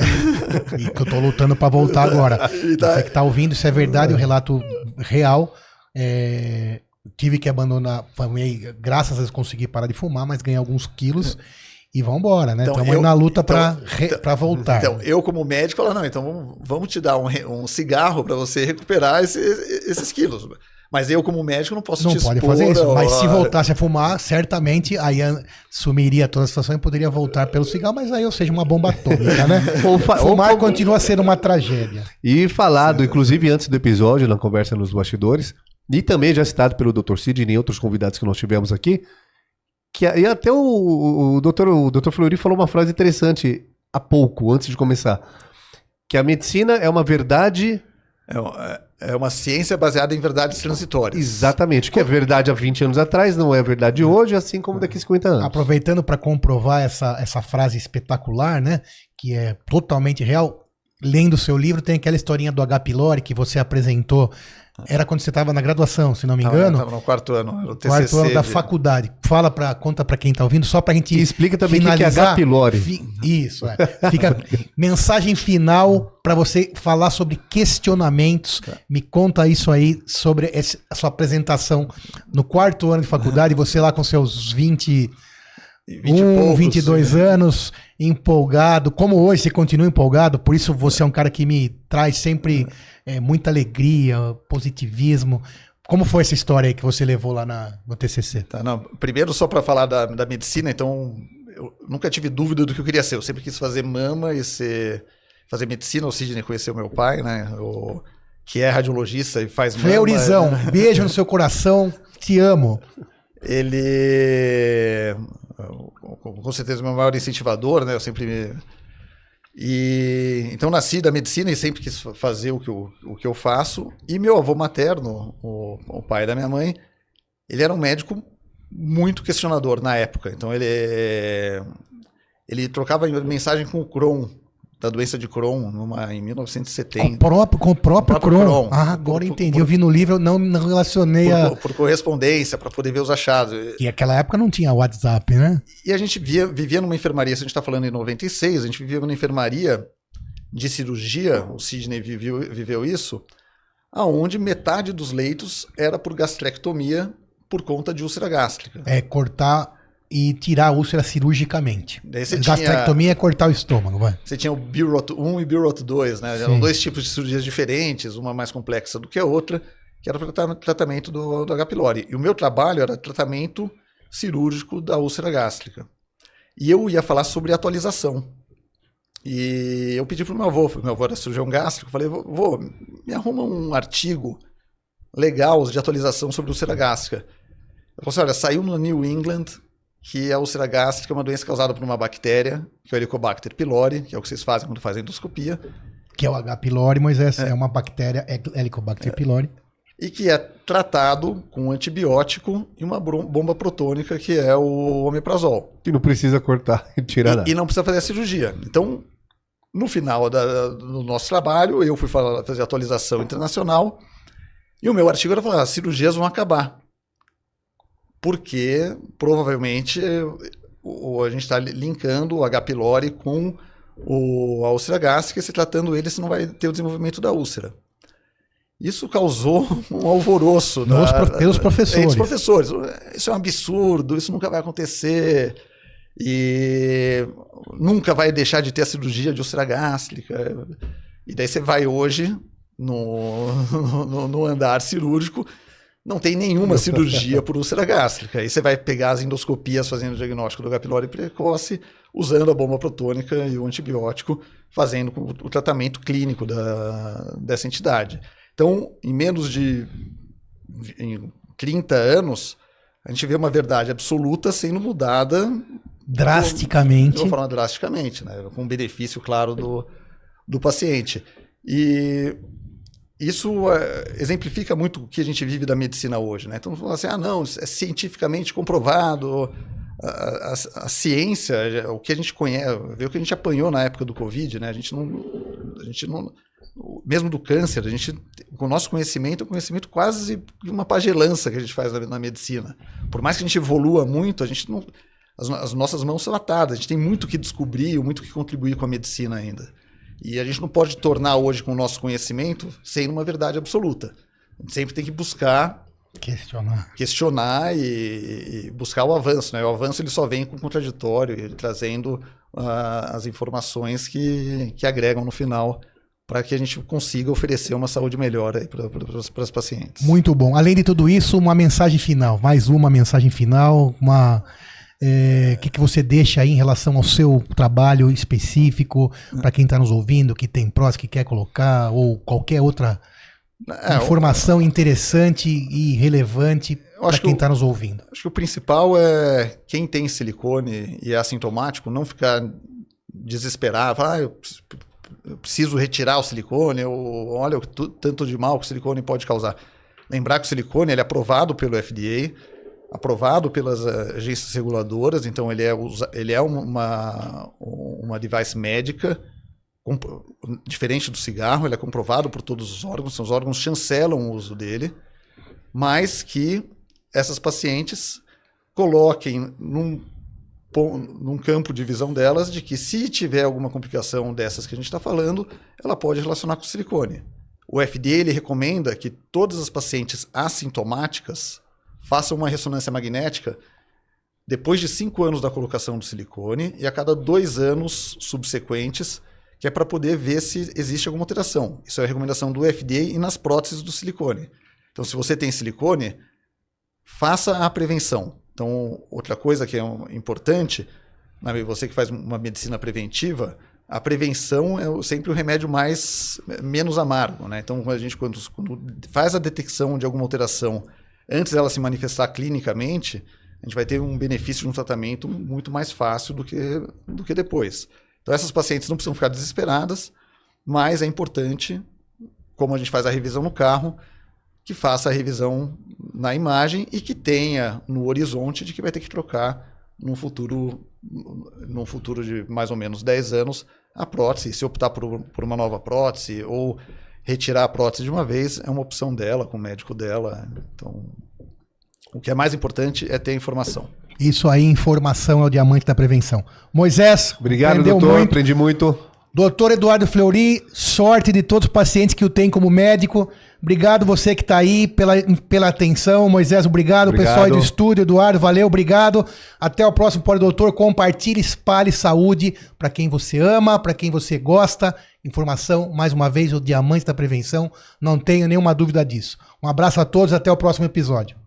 E que eu tô lutando para voltar agora. Você que tá ouvindo, isso é verdade, o relato real. Tive que abandonar, graças a Deus consegui parar de fumar, mas ganhei alguns quilos. E vamos embora, né? Estamos aí na luta para voltar. Então, eu como médico, falo, não, então vamos te dar um cigarro para você recuperar esses quilos. Mas eu como médico não posso te expor. Não pode fazer isso, mas se voltasse a fumar, certamente aí sumiria toda a situação e poderia voltar pelo cigarro, mas aí seja uma bomba atômica, né? Fumar continua sendo uma tragédia. E falado, inclusive antes do episódio, na conversa nos bastidores, e também já citado pelo Dr. Sidney e outros convidados que nós tivemos aqui, e até o Dr. Fleury falou uma frase interessante há pouco, antes de começar. Que a medicina é uma verdade... É uma ciência baseada em verdades transitórias. Exatamente. Que é verdade há 20 anos atrás, não é verdade hoje, assim como daqui a 50 anos. Aproveitando para comprovar essa frase espetacular, né? Que é totalmente real. lendo o seu livro, tem aquela historinha do H. pylori que você apresentou. Era quando você estava na graduação, se não me engano. Estava no quarto ano, era o TCC. Quarto ano da faculdade. Conta para quem está ouvindo, só para a gente E explica também o que é finalizar. H. pylori. Isso, Fica mensagem final para você falar sobre questionamentos. Me conta isso aí sobre a sua apresentação no quarto ano de faculdade, você lá com seus 21, 22 anos, empolgado. Como hoje você continua empolgado, por isso você é um cara que me traz sempre muita alegria, positivismo. Como foi essa história aí que você levou lá no TCC? Tá, não, primeiro, só para falar da medicina, então, eu nunca tive dúvida do que eu queria ser. Eu sempre quis fazer mama e fazer medicina. O Sidney conheceu meu pai, né? Que é radiologista e faz mama. Fleurizão, beijo no seu coração, te amo. Ele, com certeza, meu maior incentivador, né? Eu sempre então nasci da medicina e sempre quis fazer o que eu faço. E meu avô materno, o pai da minha mãe, ele era um médico muito questionador na época. Então ele trocava mensagem com o Crohn, da doença de Crohn, em 1970. Com o próprio Crohn. Agora entendi. Eu vi no livro, eu não relacionei por correspondência, para poder ver os achados. E naquela época não tinha WhatsApp, né? E a gente vivia numa enfermaria, se a gente está falando em 96, a gente vivia numa enfermaria de cirurgia, o Sidney viveu isso, aonde metade dos leitos era por gastrectomia por conta de úlcera gástrica. Cortar e tirar a úlcera cirurgicamente. Gastrectomia é cortar o estômago, vai. Você tinha o BIROT 1 e BIROT 2, né? Eram dois tipos de cirurgias diferentes, uma mais complexa do que a outra, que era o tratamento do H. pylori. E o meu trabalho era tratamento cirúrgico da úlcera gástrica. E eu ia falar sobre atualização. E eu pedi para o meu avô era cirurgião gástrico, falei, vô, me arruma um artigo legal de atualização sobre úlcera gástrica. Eu falei assim, olha, saiu no New England que a úlcera gástrica é uma doença causada por uma bactéria, que é o Helicobacter pylori, que é o que vocês fazem quando fazem endoscopia. Que é o H. pylori, Moisés, é uma bactéria, Helicobacter pylori. E que é tratado com um antibiótico e uma bomba protônica, que é o omeprazol. Que não precisa cortar e tirar nada. E não precisa fazer a cirurgia. Então, no final do nosso trabalho, eu fui fazer a atualização internacional, e o meu artigo era falar, as cirurgias vão acabar. Porque, provavelmente, a gente está linkando o H. pylori com a úlcera gástrica, e se tratando ele, você não vai ter o desenvolvimento da úlcera. Isso causou um alvoroço pelos professores. Entre os professores. Isso é um absurdo, isso nunca vai acontecer, e nunca vai deixar de ter a cirurgia de úlcera gástrica. E daí você vai hoje no andar cirúrgico, não tem nenhuma cirurgia por úlcera gástrica. Aí você vai pegar as endoscopias fazendo o diagnóstico do H. pylori precoce, usando a bomba protônica e o antibiótico, fazendo o tratamento clínico dessa entidade. Então, em menos de 30 anos, a gente vê uma verdade absoluta sendo mudada drasticamente. De uma forma drasticamente, né? Com benefício, claro, do paciente. E isso exemplifica muito o que a gente vive da medicina hoje, né? Então, assim, não, é cientificamente comprovado, a ciência, o que a gente conhece, o que a gente apanhou na época do Covid, né? A gente não mesmo do câncer, com o nosso conhecimento, é um conhecimento quase de uma pagelança que a gente faz na medicina. Por mais que a gente evolua muito, as nossas mãos são atadas, a gente tem muito que descobrir, muito que contribuir com a medicina ainda. E a gente não pode tornar hoje com o nosso conhecimento sem uma verdade absoluta. A gente sempre tem que buscar questionar e buscar o avanço, né? O avanço ele só vem com o contraditório, ele trazendo as informações que agregam no final para que a gente consiga oferecer uma saúde melhor para os pacientes. Muito bom. Além de tudo isso, uma mensagem final. Mais uma mensagem final, que você deixa aí em relação ao seu trabalho específico, para quem está nos ouvindo, que tem próstata, que quer colocar, ou qualquer outra informação interessante e relevante para quem está nos ouvindo. Acho que o principal é quem tem silicone e é assintomático, não ficar desesperado, falar, eu preciso retirar o silicone, ou olha o tanto de mal que o silicone pode causar. Lembrar que o silicone ele é aprovado pelo FDA, aprovado pelas agências reguladoras, então ele é uma device médica diferente do cigarro, ele é comprovado por todos os órgãos chancelam o uso dele, mas que essas pacientes coloquem num campo de visão delas de que se tiver alguma complicação dessas que a gente está falando, ela pode relacionar com silicone. O FDA ele recomenda que todas as pacientes assintomáticas façam uma ressonância magnética depois de 5 anos da colocação do silicone e a cada 2 anos subsequentes, que é para poder ver se existe alguma alteração. Isso é a recomendação do FDA e nas próteses do silicone. Então, se você tem silicone, faça a prevenção. Então, outra coisa que é importante, você que faz uma medicina preventiva, a prevenção é sempre o remédio menos amargo, né? Então, a gente quando faz a detecção de alguma alteração antes dela se manifestar clinicamente, a gente vai ter um benefício de um tratamento muito mais fácil do que depois. Então, essas pacientes não precisam ficar desesperadas, mas é importante, como a gente faz a revisão no carro, que faça a revisão na imagem e que tenha no horizonte de que vai ter que trocar num futuro de mais ou menos 10 anos a prótese. Se optar por uma nova prótese ou retirar a prótese de uma vez, é uma opção dela, com o médico dela. Então, o que é mais importante é ter a informação. Isso aí, informação é o diamante da prevenção. Moisés, obrigado, doutor. Aprendi muito. Doutor Eduardo Fleury, sorte de todos os pacientes que o tem como médico. Obrigado você que está aí pela atenção. Moisés, obrigado. Pessoal aí do estúdio, Eduardo, valeu, obrigado. Até o próximo Pode Doutor. Compartilhe, espalhe saúde para quem você ama, para quem você gosta. Informação, mais uma vez, o diamante da prevenção. Não tenho nenhuma dúvida disso. Um abraço a todos, até o próximo episódio.